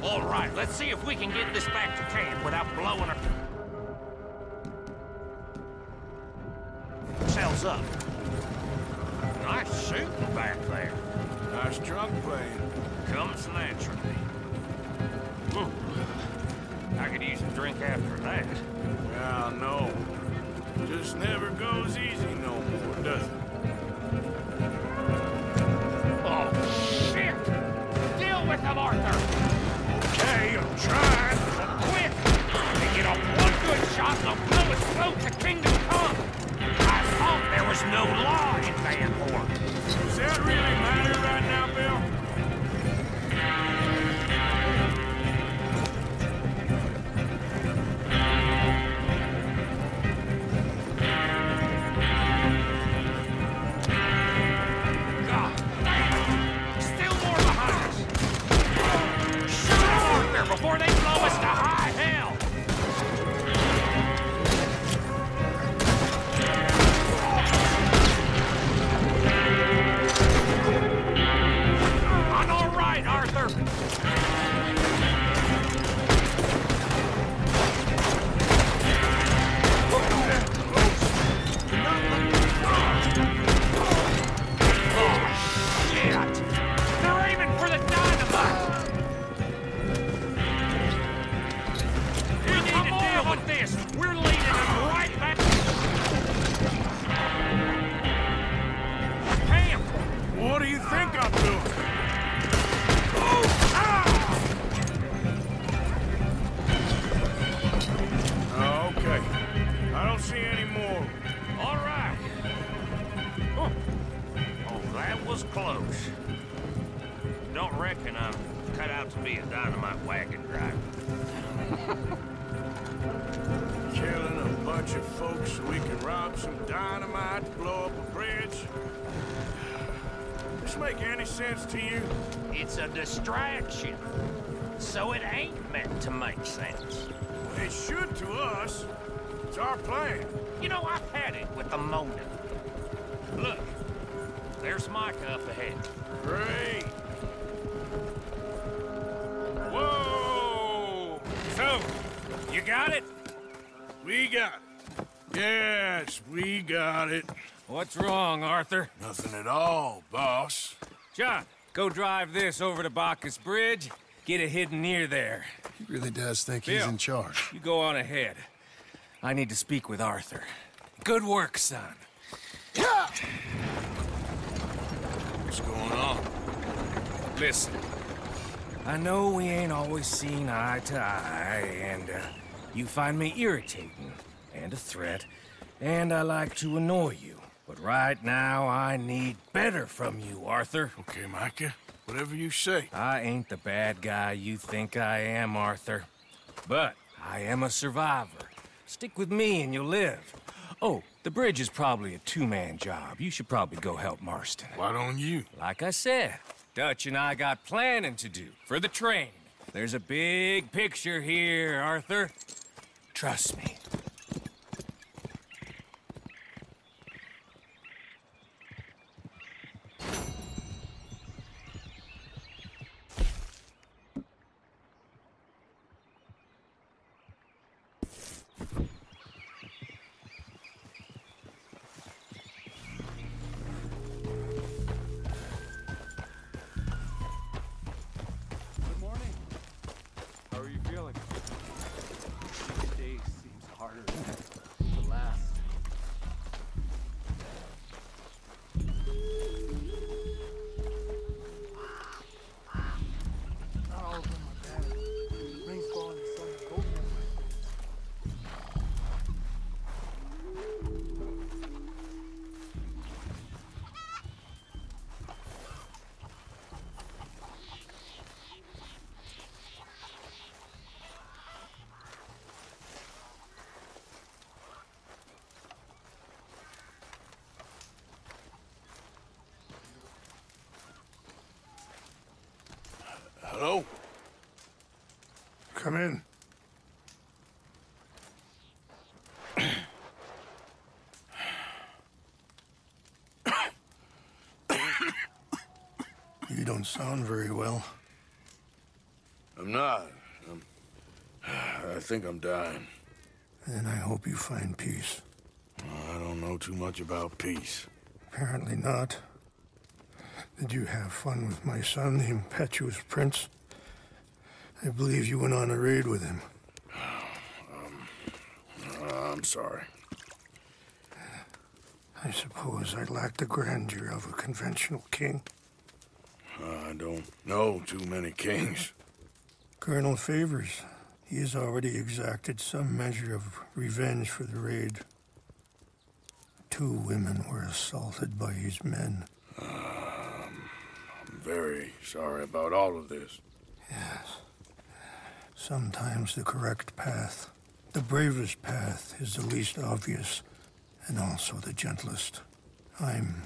S15: All right, let's see if we can get this back to camp without blowing ourselves up. Nice shooting back there.
S3: Nice drunk playing.
S15: Comes naturally. I could use a drink after that.
S3: Yeah, no. Just never goes easy no more, does it?
S15: Oh, shit! Deal with him, Arthur!
S3: Okay, I'm trying.
S15: Quick! They get off one good shot and they'll blow its throat to Kingdom Come! I thought there was no law in Van Horn.
S3: Does that really matter right now, Bill?
S15: close. Don't reckon I'm cut out to be a dynamite wagon driver.
S3: Killing a bunch of folks so we can rob some dynamite to blow up a bridge? This make any sense to you?
S15: It's a distraction. So it ain't meant to make sense.
S3: It should to us. It's our plan.
S15: You know, I've had it with the motive. Look, there's Micah up ahead.
S3: Great. Whoa!
S15: So, you got it?
S3: We got it. Yes, we got it.
S7: What's wrong, Arthur?
S3: Nothing at all, boss.
S7: John, go drive this over to Bacchus Bridge. Get it hidden near there.
S2: He really does think
S7: Bill,
S2: he's in charge.
S7: You go on ahead. I need to speak with Arthur. Good work, son.
S3: What's going on?
S7: Listen, I know we ain't always seen eye to eye, and you find me irritating and a threat, and I like to annoy you. But right now, I need better from you, Arthur.
S3: Okay, Micah. Whatever you say.
S7: I ain't the bad guy you think I am, Arthur. But I am a survivor. Stick with me and you'll live. Oh, the bridge is probably a two-man job. You should probably go help Marston.
S3: Why don't you?
S7: Like I said, Dutch and I got planning to do for the train. There's a big picture here, Arthur. Trust me.
S3: Hello?
S2: Come in. You don't sound very well.
S3: I'm not. I think I'm dying.
S2: And I hope you find peace.
S3: I don't know too much about peace.
S2: Apparently not. Did you have fun with my son, the impetuous prince? I believe you went on a raid with him.
S3: I'm sorry.
S2: I suppose I lack the grandeur of a conventional king.
S3: I don't know too many kings.
S2: Colonel Favors, he has already exacted some measure of revenge for the raid. 2 women were assaulted by his men.
S3: I'm very sorry about all of this.
S2: Yes. Sometimes the correct path, the bravest path, is the least obvious and also the gentlest. I'm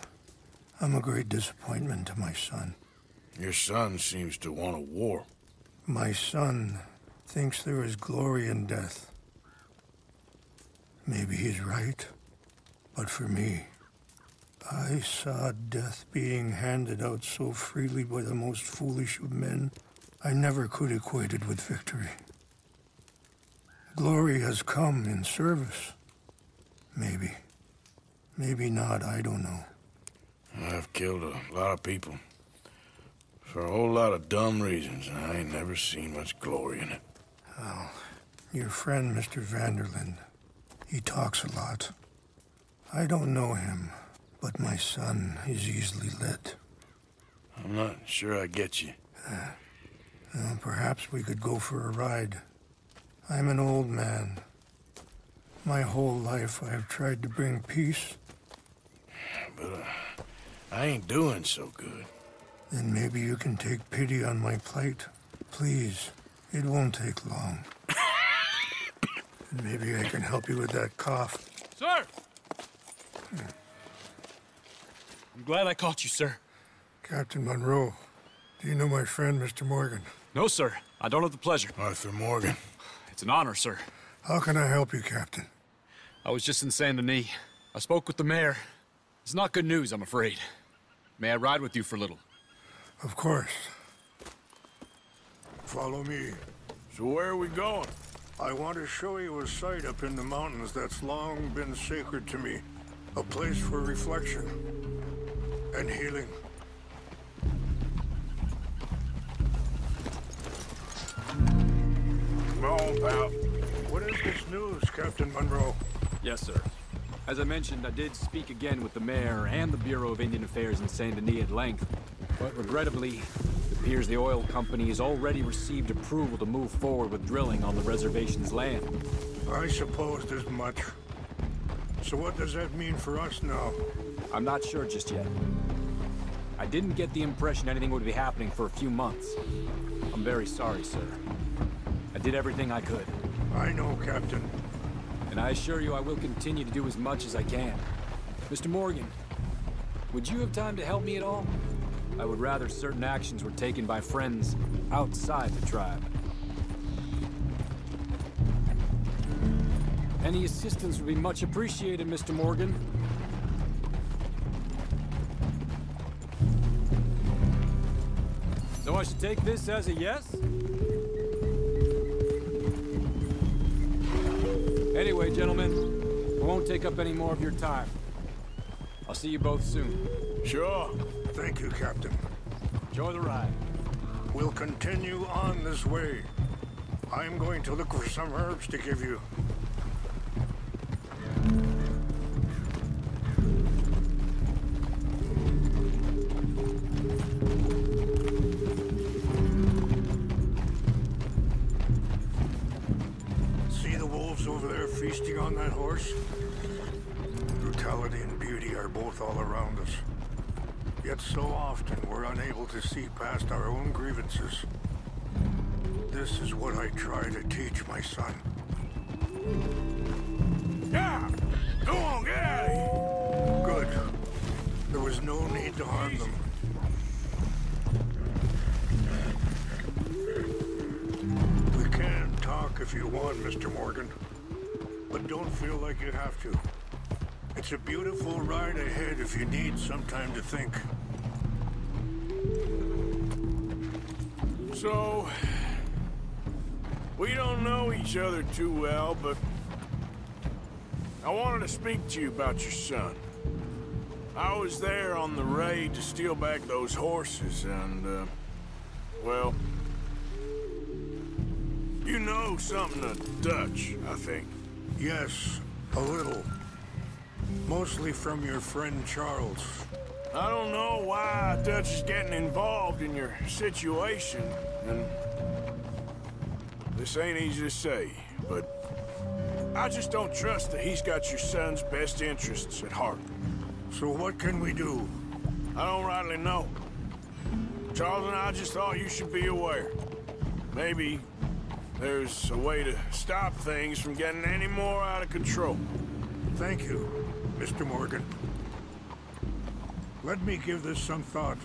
S2: a great disappointment to my son.
S3: Your son seems to want a war.
S2: My son thinks there is glory in death. Maybe he's right, but for me, I saw death being handed out so freely by the most foolish of men, I never could equate it with victory. Glory has come in service. Maybe. Maybe not, I don't know.
S3: I've killed a lot of people. For a whole lot of dumb reasons, and I ain't never seen much glory in it.
S2: Well, your friend, Mr. Vanderlyn, he talks a lot. I don't know him, but my son is easily led.
S3: I'm not sure I get you.
S2: Well, perhaps we could go for a ride. I'm an old man. My whole life I have tried to bring peace.
S3: But I ain't doing so good.
S2: Then maybe you can take pity on my plight. Please, it won't take long. And maybe I can help you with that cough.
S16: Sir! I'm glad I caught you, sir.
S2: Captain Monroe, do you know my friend, Mr. Morgan?
S16: No, sir. I don't have the pleasure.
S3: Arthur Morgan.
S16: It's an honor, sir.
S2: How can I help you, Captain?
S16: I was just in Saint Denis. I spoke with the mayor. It's not good news, I'm afraid. May I ride with you for a little?
S2: Of course. Follow me.
S3: So where are we going?
S2: I want to show you a site up in the mountains that's long been sacred to me. A place for reflection and healing.
S3: Come on, pal.
S2: What is this news, Captain Monroe?
S16: Yes, sir. As I mentioned, I did speak again with the mayor and the Bureau of Indian Affairs in Saint Denis at length. But regrettably, it appears the oil company has already received approval to move forward with drilling on the reservation's land.
S2: I supposed as much. So what does that mean for us now?
S16: I'm not sure just yet. I didn't get the impression anything would be happening for a few months. I'm very sorry, sir. I did everything I could.
S2: I know, Captain.
S16: And I assure you I will continue to do as much as I can. Mr. Morgan, would you have time to help me at all? I would rather certain actions were taken by friends outside the tribe. Any assistance would be much appreciated, Mr. Morgan. So I should take this as a yes? Anyway, gentlemen, I won't take up any more of your time. I'll see you both soon.
S3: Sure.
S2: Thank you, Captain.
S16: Enjoy the ride.
S2: We'll continue on this way. I'm going to look for some herbs to give you. See the wolves over there feasting on that horse? Brutality and beauty are both all around us. Yet so often we're unable to see past our own grievances. This is what I try to teach my son.
S3: Yeah! Go on, get out of here!
S2: Good. There was no need to harm them. We can talk if you want, Mr. Morgan. But don't feel like you have to. It's a beautiful ride ahead if you need some time to think.
S3: So, we don't know each other too well, but I wanted to speak to you about your son. I was there on the raid to steal back those horses, and, well, you know something of Dutch, I think.
S2: Yes, a little. Mostly from your friend Charles.
S3: I don't know why Dutch is getting involved in your situation, and this ain't easy to say, but I just don't trust that he's got your son's best interests at heart.
S2: So what can we do?
S3: I don't rightly know. Charles and I just thought you should be aware. Maybe there's a way to stop things from getting any more out of control.
S2: Thank you, Mr. Morgan. Let me give this some thought.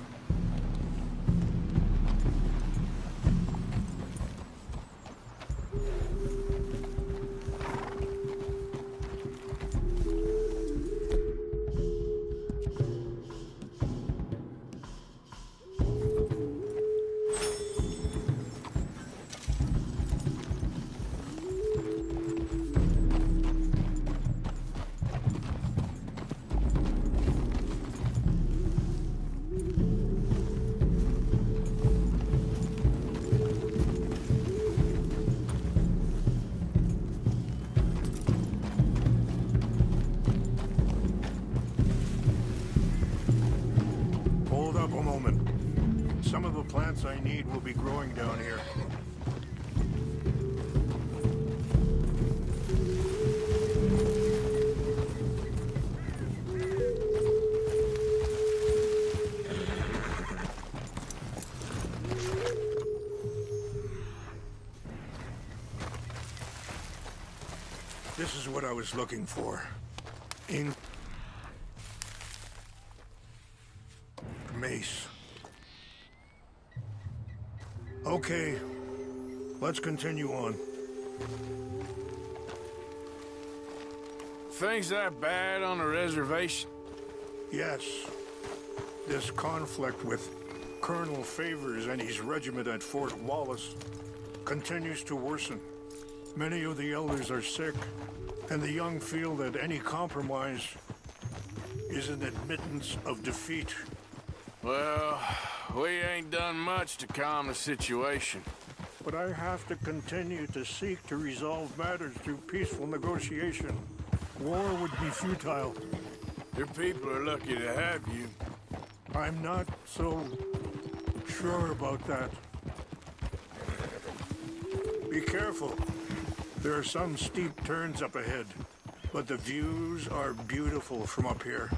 S2: Plants I need will be growing down here. This is what I was looking for. Ink. Mace. Okay, let's continue on.
S3: Things that bad on the reservation?
S2: Yes. This conflict with Colonel Favors and his regiment at Fort Wallace continues to worsen. Many of the elders are sick, and the young feel that any compromise is an admittance of defeat.
S3: Well, we ain't done much to calm the situation.
S2: But I have to continue to seek to resolve matters through peaceful negotiation. War would be futile.
S3: Your people are lucky to have you.
S2: I'm not so sure about that. Be careful. There are some steep turns up ahead, but the views are beautiful from up here.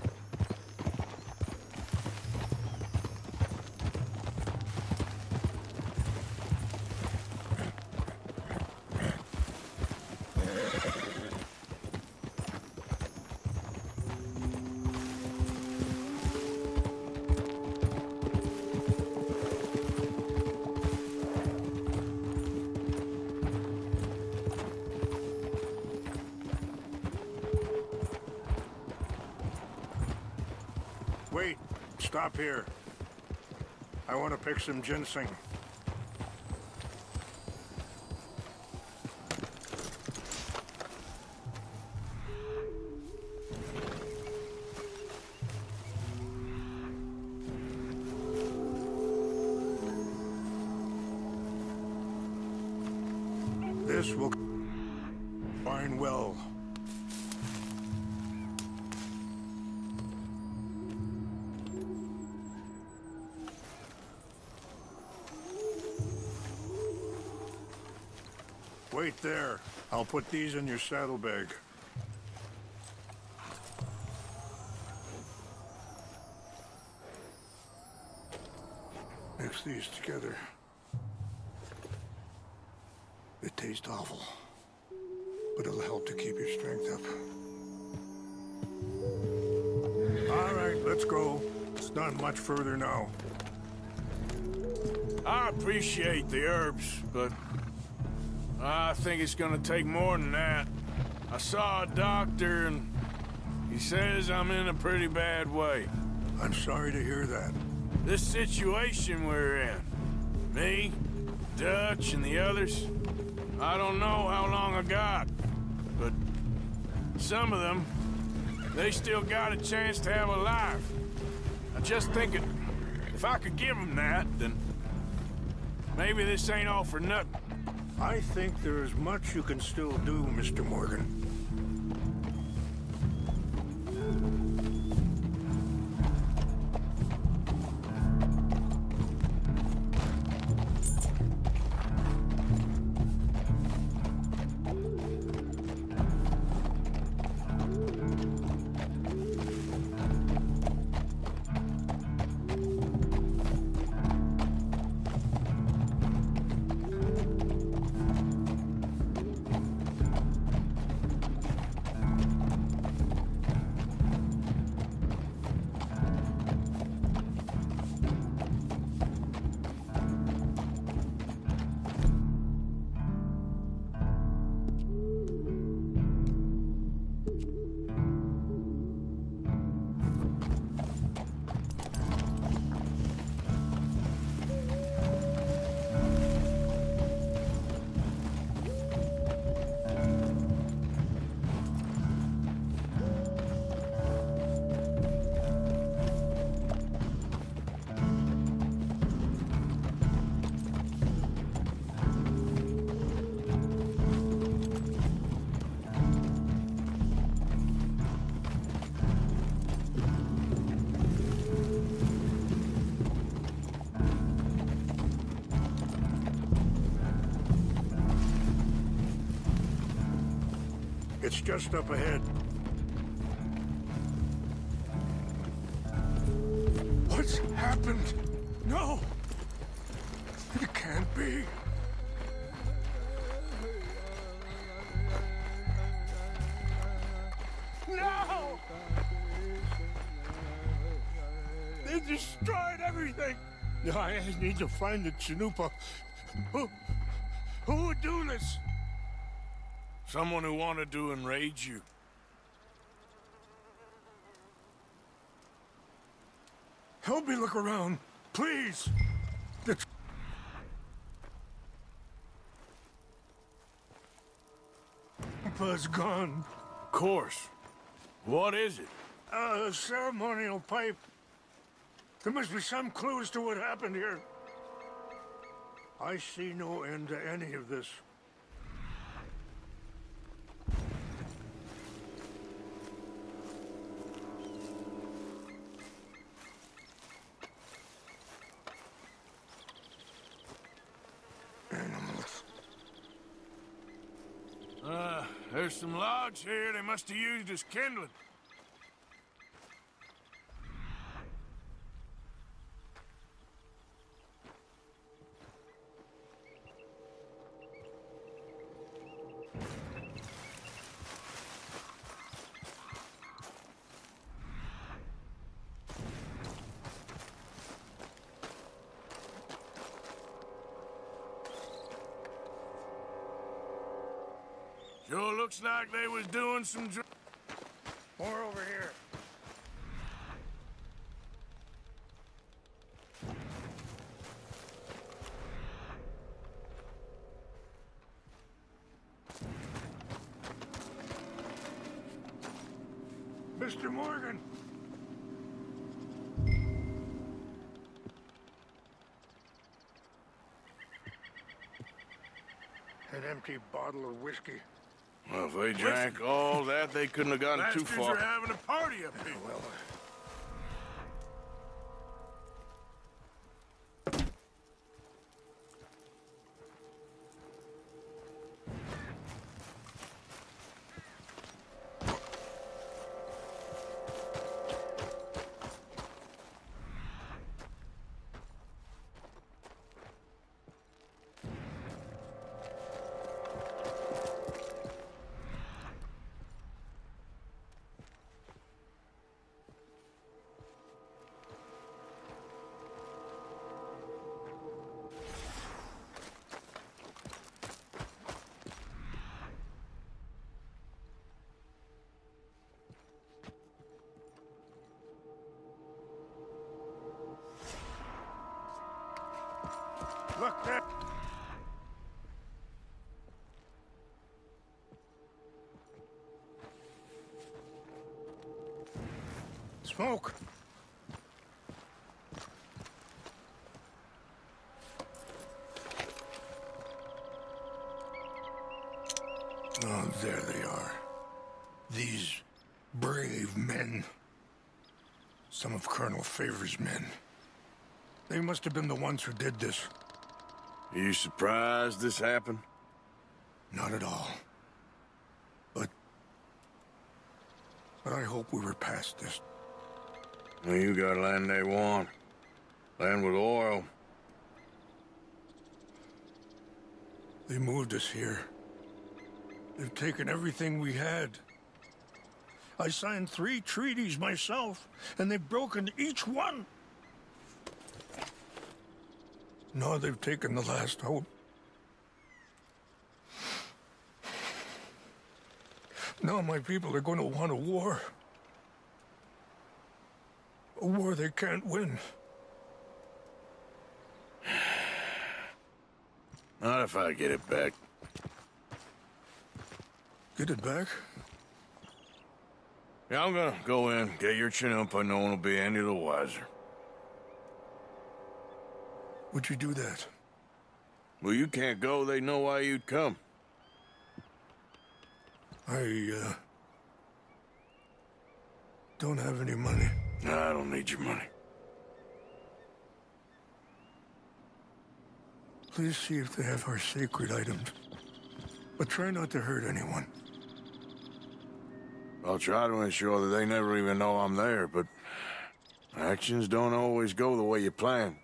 S2: Wait, stop here. I want to pick some ginseng. This will combine well. Wait there. I'll put these in your saddlebag. Mix these together. They taste awful, but it'll help to keep your strength up. All right, let's go. It's not much further now.
S3: I appreciate the herbs, but I think it's gonna take more than that. I saw a doctor and he says I'm in a pretty bad way.
S2: I'm sorry to hear that.
S3: This situation we're in, me, Dutch, and the others, I don't know how long I got, but some of them, they still got a chance to have a life. I just think if I could give them that, then maybe this ain't all for nothing.
S2: I think there is much you can still do, Mr. Morgan. It's just up ahead. What's happened? No! It can't be. I need to find the Chanupa. Who would do this?
S3: Someone who wanted to enrage you.
S2: Help me look around, please. The Chanupa's gone.
S3: Of course. What is it?
S2: A ceremonial pipe. There must be some clues to what happened here. I see no end to any of this. Animals.
S3: There's some logs here they must have used as kindling. Sure looks like they was doing some
S2: More over here. Mr. Morgan. An empty bottle of whiskey.
S3: Well, if they drank all that, they couldn't have gotten too
S2: Bastards
S3: far.
S2: are having a party up here. Well, look there. Smoke. Oh, there they are. These brave men. Some of Colonel Favor's men. They must have been the ones who did this.
S3: Are you surprised this happened?
S2: Not at all. But I hope we were past this.
S3: Well, you got land they want. Land with oil.
S2: They moved us here. They've taken everything we had. I signed 3 treaties myself, and they've broken each one. Now they've taken the last hope. Now my people are going to want a war. A war they can't win.
S3: Not if I get it back.
S2: Get it back?
S3: Yeah, I'm gonna go in, get your chin up, and no one will be any the wiser.
S2: Would you do that?
S3: Well, you can't go. They know why you'd come.
S2: I, don't have any money.
S3: No, I don't need your money.
S2: Please see if they have our sacred items. But try not to hurt anyone.
S3: I'll try to ensure that they never even know I'm there, but actions don't always go the way you plan.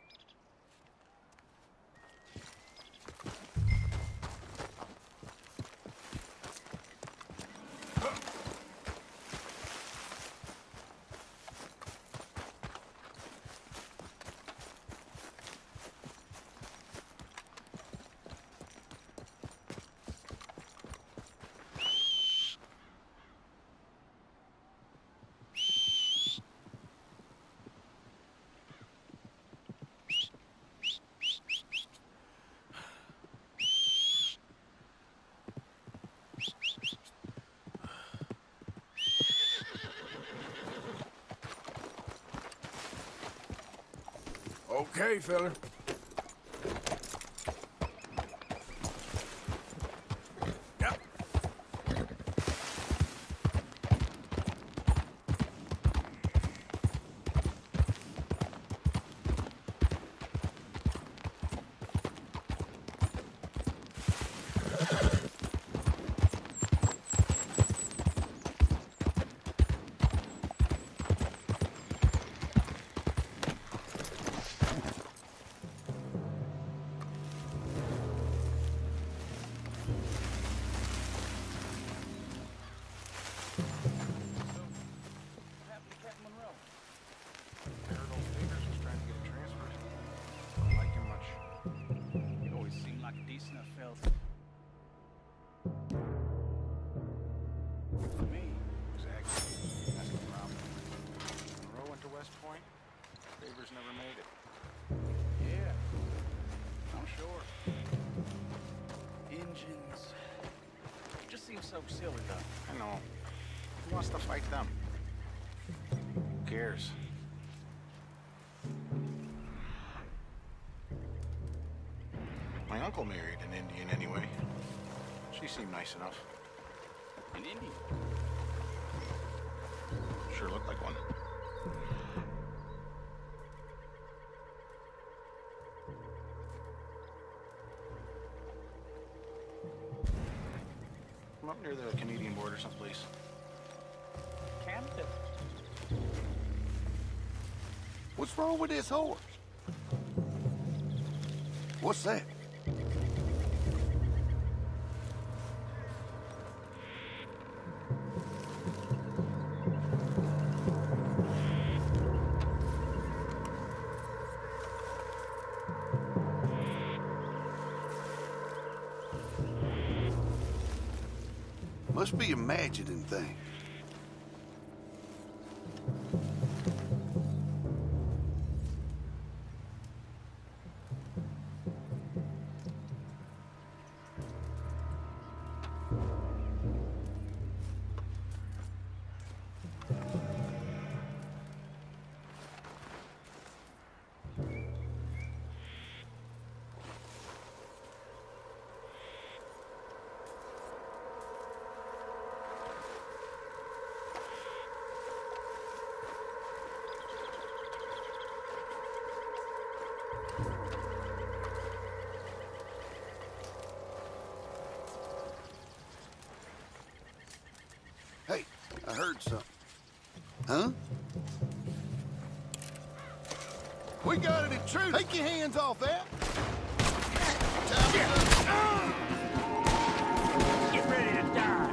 S3: Okay, fella.
S12: So silly, though. I know. Who wants to fight them? Who cares? My uncle married an Indian anyway. She seemed nice enough. An Indian? Sure looked like one. I'm up near the Canadian border someplace. Canada?
S17: What's wrong with this horse? What's that? Must be imagining things. Hey, I heard something. Huh? We got an intruder. Take your hands off that.
S15: Get ready to die.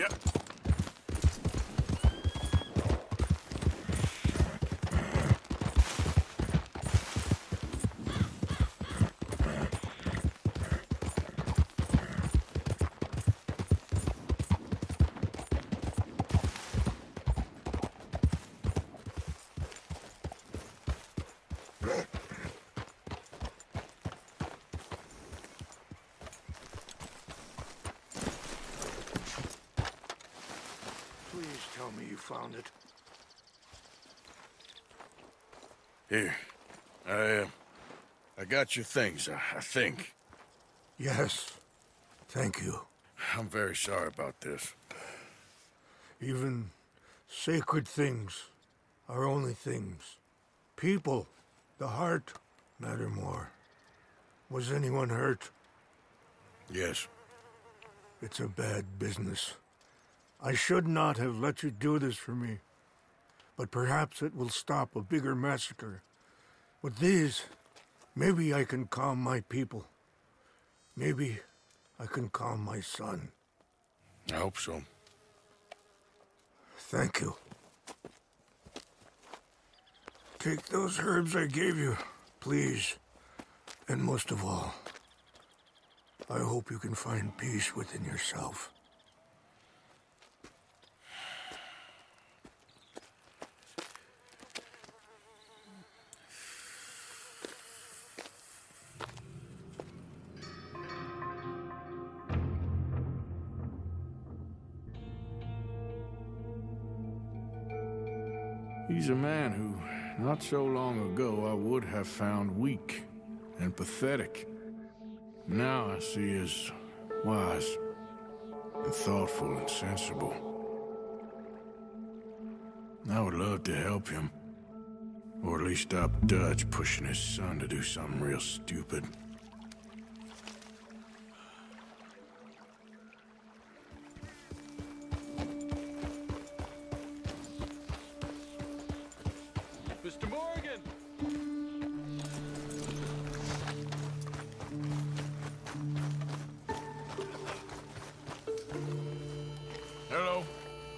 S3: Yep.
S2: Tell me you found it.
S3: Here. I got your things, I think.
S2: Yes. Thank you.
S3: I'm very sorry about this.
S2: Even sacred things are only things. People, the heart, matter more. Was anyone hurt?
S3: Yes.
S2: It's a bad business. I should not have let you do this for me. But perhaps it will stop a bigger massacre. With these, maybe I can calm my people. Maybe I can calm my son.
S3: I hope so.
S2: Thank you. Take those herbs I gave you, please. And most of all, I hope you can find peace within yourself.
S3: He's a man who, not so long ago, I would have found weak and pathetic. Now I see as wise and thoughtful and sensible. I would love to help him, or at least stop Dutch pushing his son to do something real stupid.
S16: Mr. Morgan!
S3: Hello.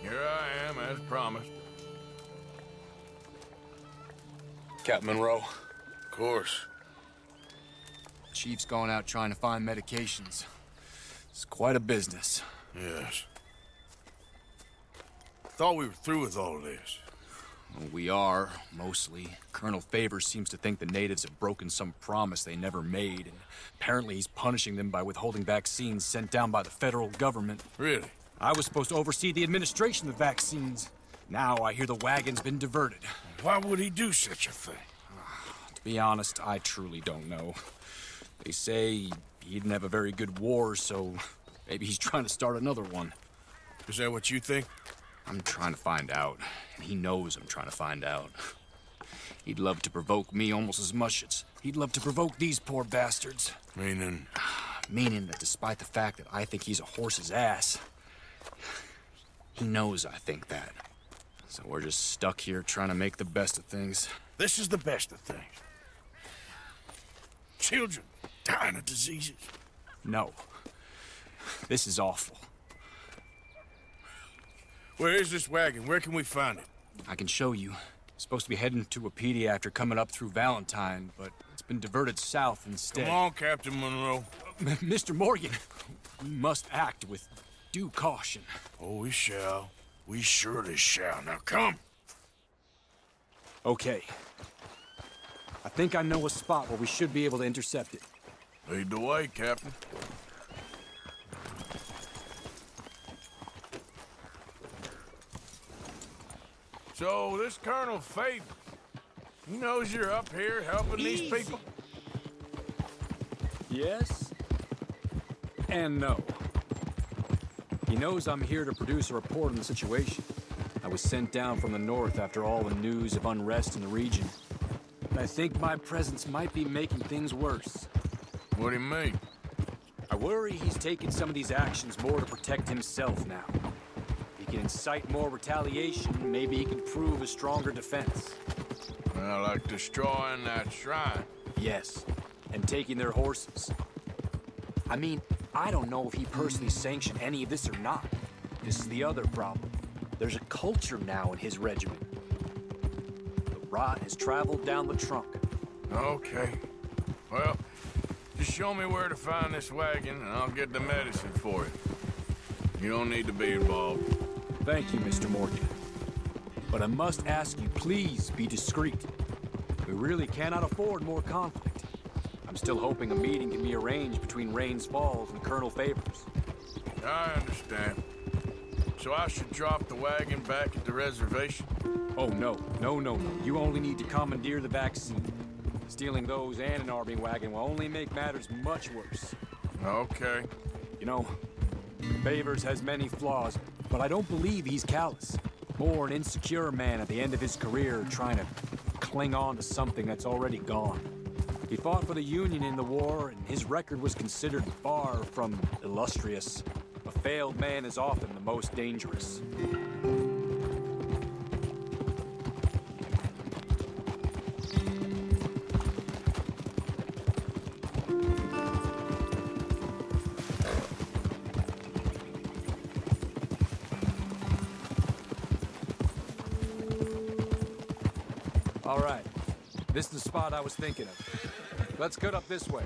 S3: Here I am, as promised.
S18: Captain Monroe.
S3: Of course.
S18: Chief's gone out trying to find medications. It's quite a business.
S3: Yes. Thought we were through with all this.
S18: Well, we are, mostly. Colonel Favors seems to think the natives have broken some promise they never made, and apparently he's punishing them by withholding vaccines sent down by the federal government.
S3: Really?
S18: I was supposed to oversee the administration of the vaccines. Now I hear the wagon's been diverted.
S3: Why would he do such a thing?
S18: To be honest, I truly don't know. They say he didn't have a very good war, so maybe he's trying to start another one.
S3: Is that what you think?
S18: I'm trying to find out, and he knows I'm trying to find out. He'd love to provoke me almost as much as he'd love to provoke these poor bastards.
S3: Meaning?
S18: Meaning that despite the fact that I think he's a horse's ass, he knows I think that. So we're just stuck here trying to make the best of things.
S3: This is the best of things. Children dying of diseases.
S18: No. This is awful.
S3: Where is this wagon? Where can we find it?
S18: I can show you. It's supposed to be heading to Wapiti after coming up through Valentine, but it's been diverted south instead.
S3: Come on, Captain Monroe.
S18: Mr. Morgan, we must act with due caution.
S3: Oh, we shall. We surely shall. Now come.
S18: Okay. I think I know a spot where we should be able to intercept it.
S3: Lead the way, Captain. So, this Colonel Favors, he knows you're up here helping these people?
S16: Yes and no. He knows I'm here to produce a report on the situation. I was sent down from the north after all the news of unrest in the region. And I think my presence might be making things worse.
S3: What do you mean?
S16: I worry he's taking some of these actions more to protect himself now. If he can incite more retaliation, maybe he can prove a stronger defense.
S3: Well, like destroying that shrine.
S16: Yes, and taking their horses. I mean, I don't know if he personally sanctioned any of this or not.
S18: this is the other problem. There's a culture now in his regiment. The rot has traveled down the trunk.
S3: Okay. Well, just show me where to find this wagon, and I'll get the medicine for it. You don't need to be involved.
S16: Thank you, Mr. Morgan. But I must ask you, please be discreet. We really cannot afford more conflict. I'm still hoping a meeting can be arranged between Rains Falls and Colonel Favors.
S3: I understand. So I should drop the wagon back at the reservation?
S16: Oh, no. No. You only need to commandeer the vaccine. Stealing those and an army wagon will only make matters much worse.
S3: Okay.
S16: You know, Favors has many flaws, but I don't believe he's callous. More an insecure man at the end of his career trying to cling on to something that's already gone. He fought for the Union in the war, and his record was considered far from illustrious. A failed man is often the most dangerous. All right. This is the spot I was thinking of. Let's cut up this way.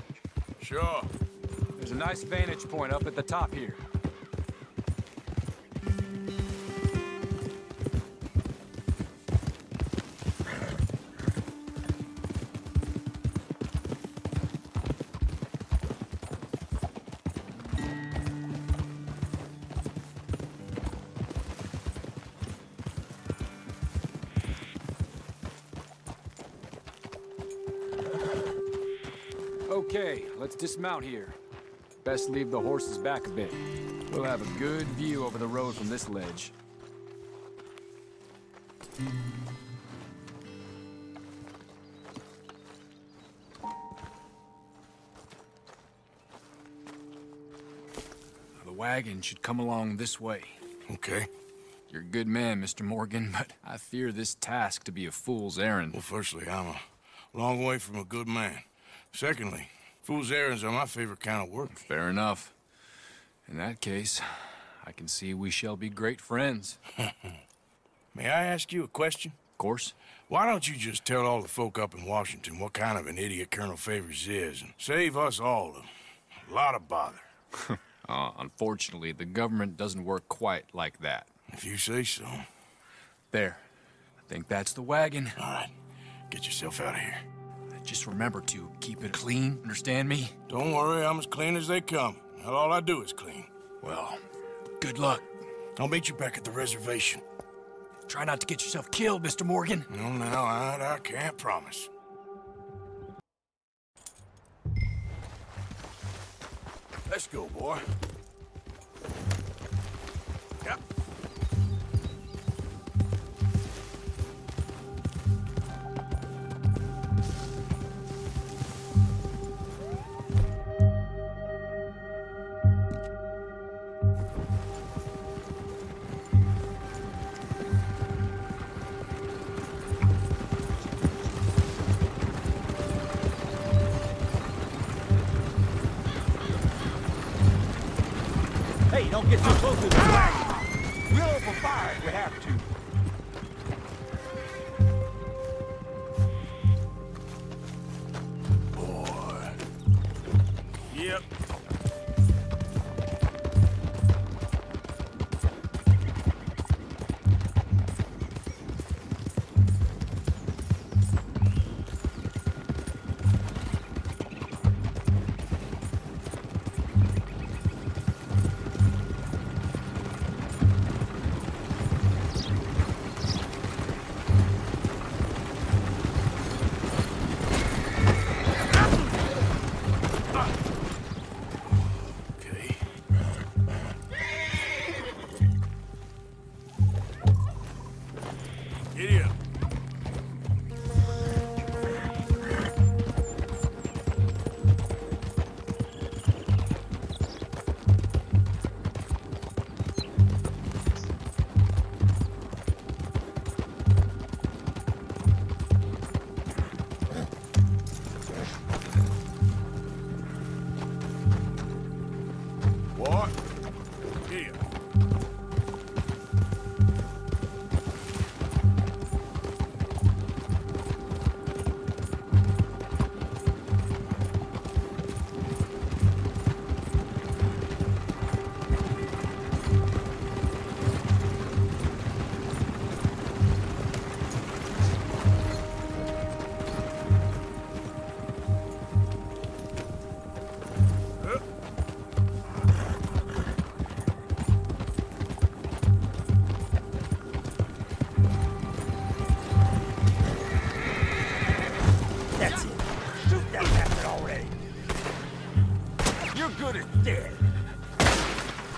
S3: Sure.
S16: There's a nice vantage point up at the top here. Okay, let's dismount here. Best leave the horses back a bit. We'll have a good view over the road from this ledge. The wagon should come along this way.
S3: Okay.
S16: You're a good man, Mr. Morgan, but I fear this task to be a fool's errand.
S3: Well, firstly, I'm a long way from a good man. Secondly, fool's errands are my favorite kind of work.
S16: Fair enough. In that case, I can see we shall be great friends.
S3: May I ask you a question?
S16: Of course.
S3: Why don't you just tell all the folk up in Washington what kind of an idiot Colonel Favors is and save us all a lot of bother?
S16: Unfortunately, the government doesn't work quite like that.
S3: If you say so.
S16: There. I think that's the wagon.
S3: All right. Get yourself out of here.
S16: Just remember to keep it clean, understand me?
S3: Don't worry, I'm as clean as they come. Not all I do is clean.
S16: Well, good luck.
S3: I'll meet you back at the reservation.
S16: Try not to get yourself killed, Mr. Morgan.
S3: No, now, I can't promise. Let's go, boy. Yep.
S10: Hey, don't get too close to the wagon. We'll open fire if we have to.
S3: Boy. Yep.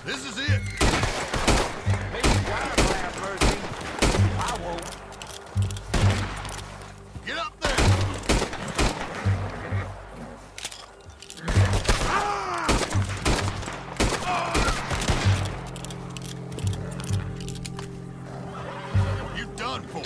S10: This is it.
S5: Maybe God will have mercy. I won't.
S10: Get up there. You done for.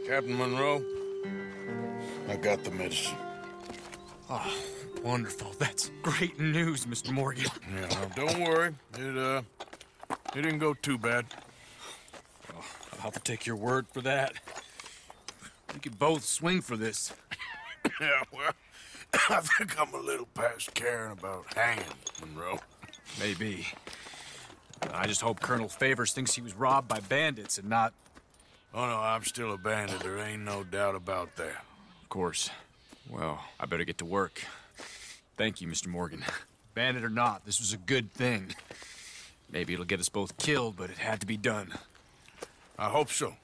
S3: Captain Monroe, I got the medicine.
S18: Oh, wonderful. That's great news, Mr. Morgan.
S3: Yeah, well, don't worry. It didn't go too bad.
S18: Oh, I'll have to take your word for that. We could both swing for this.
S3: Yeah, well, I think I'm a little past caring about hanging, Monroe.
S18: Maybe. I just hope Colonel Favors thinks he was robbed by bandits and not...
S3: Oh, no, I'm still a bandit. There ain't no doubt about that.
S18: Of course. Well, I better get to work. Thank you, Mr. Morgan. Bandit or not, this was a good thing. Maybe it'll get us both killed, but it had to be done.
S3: I hope so.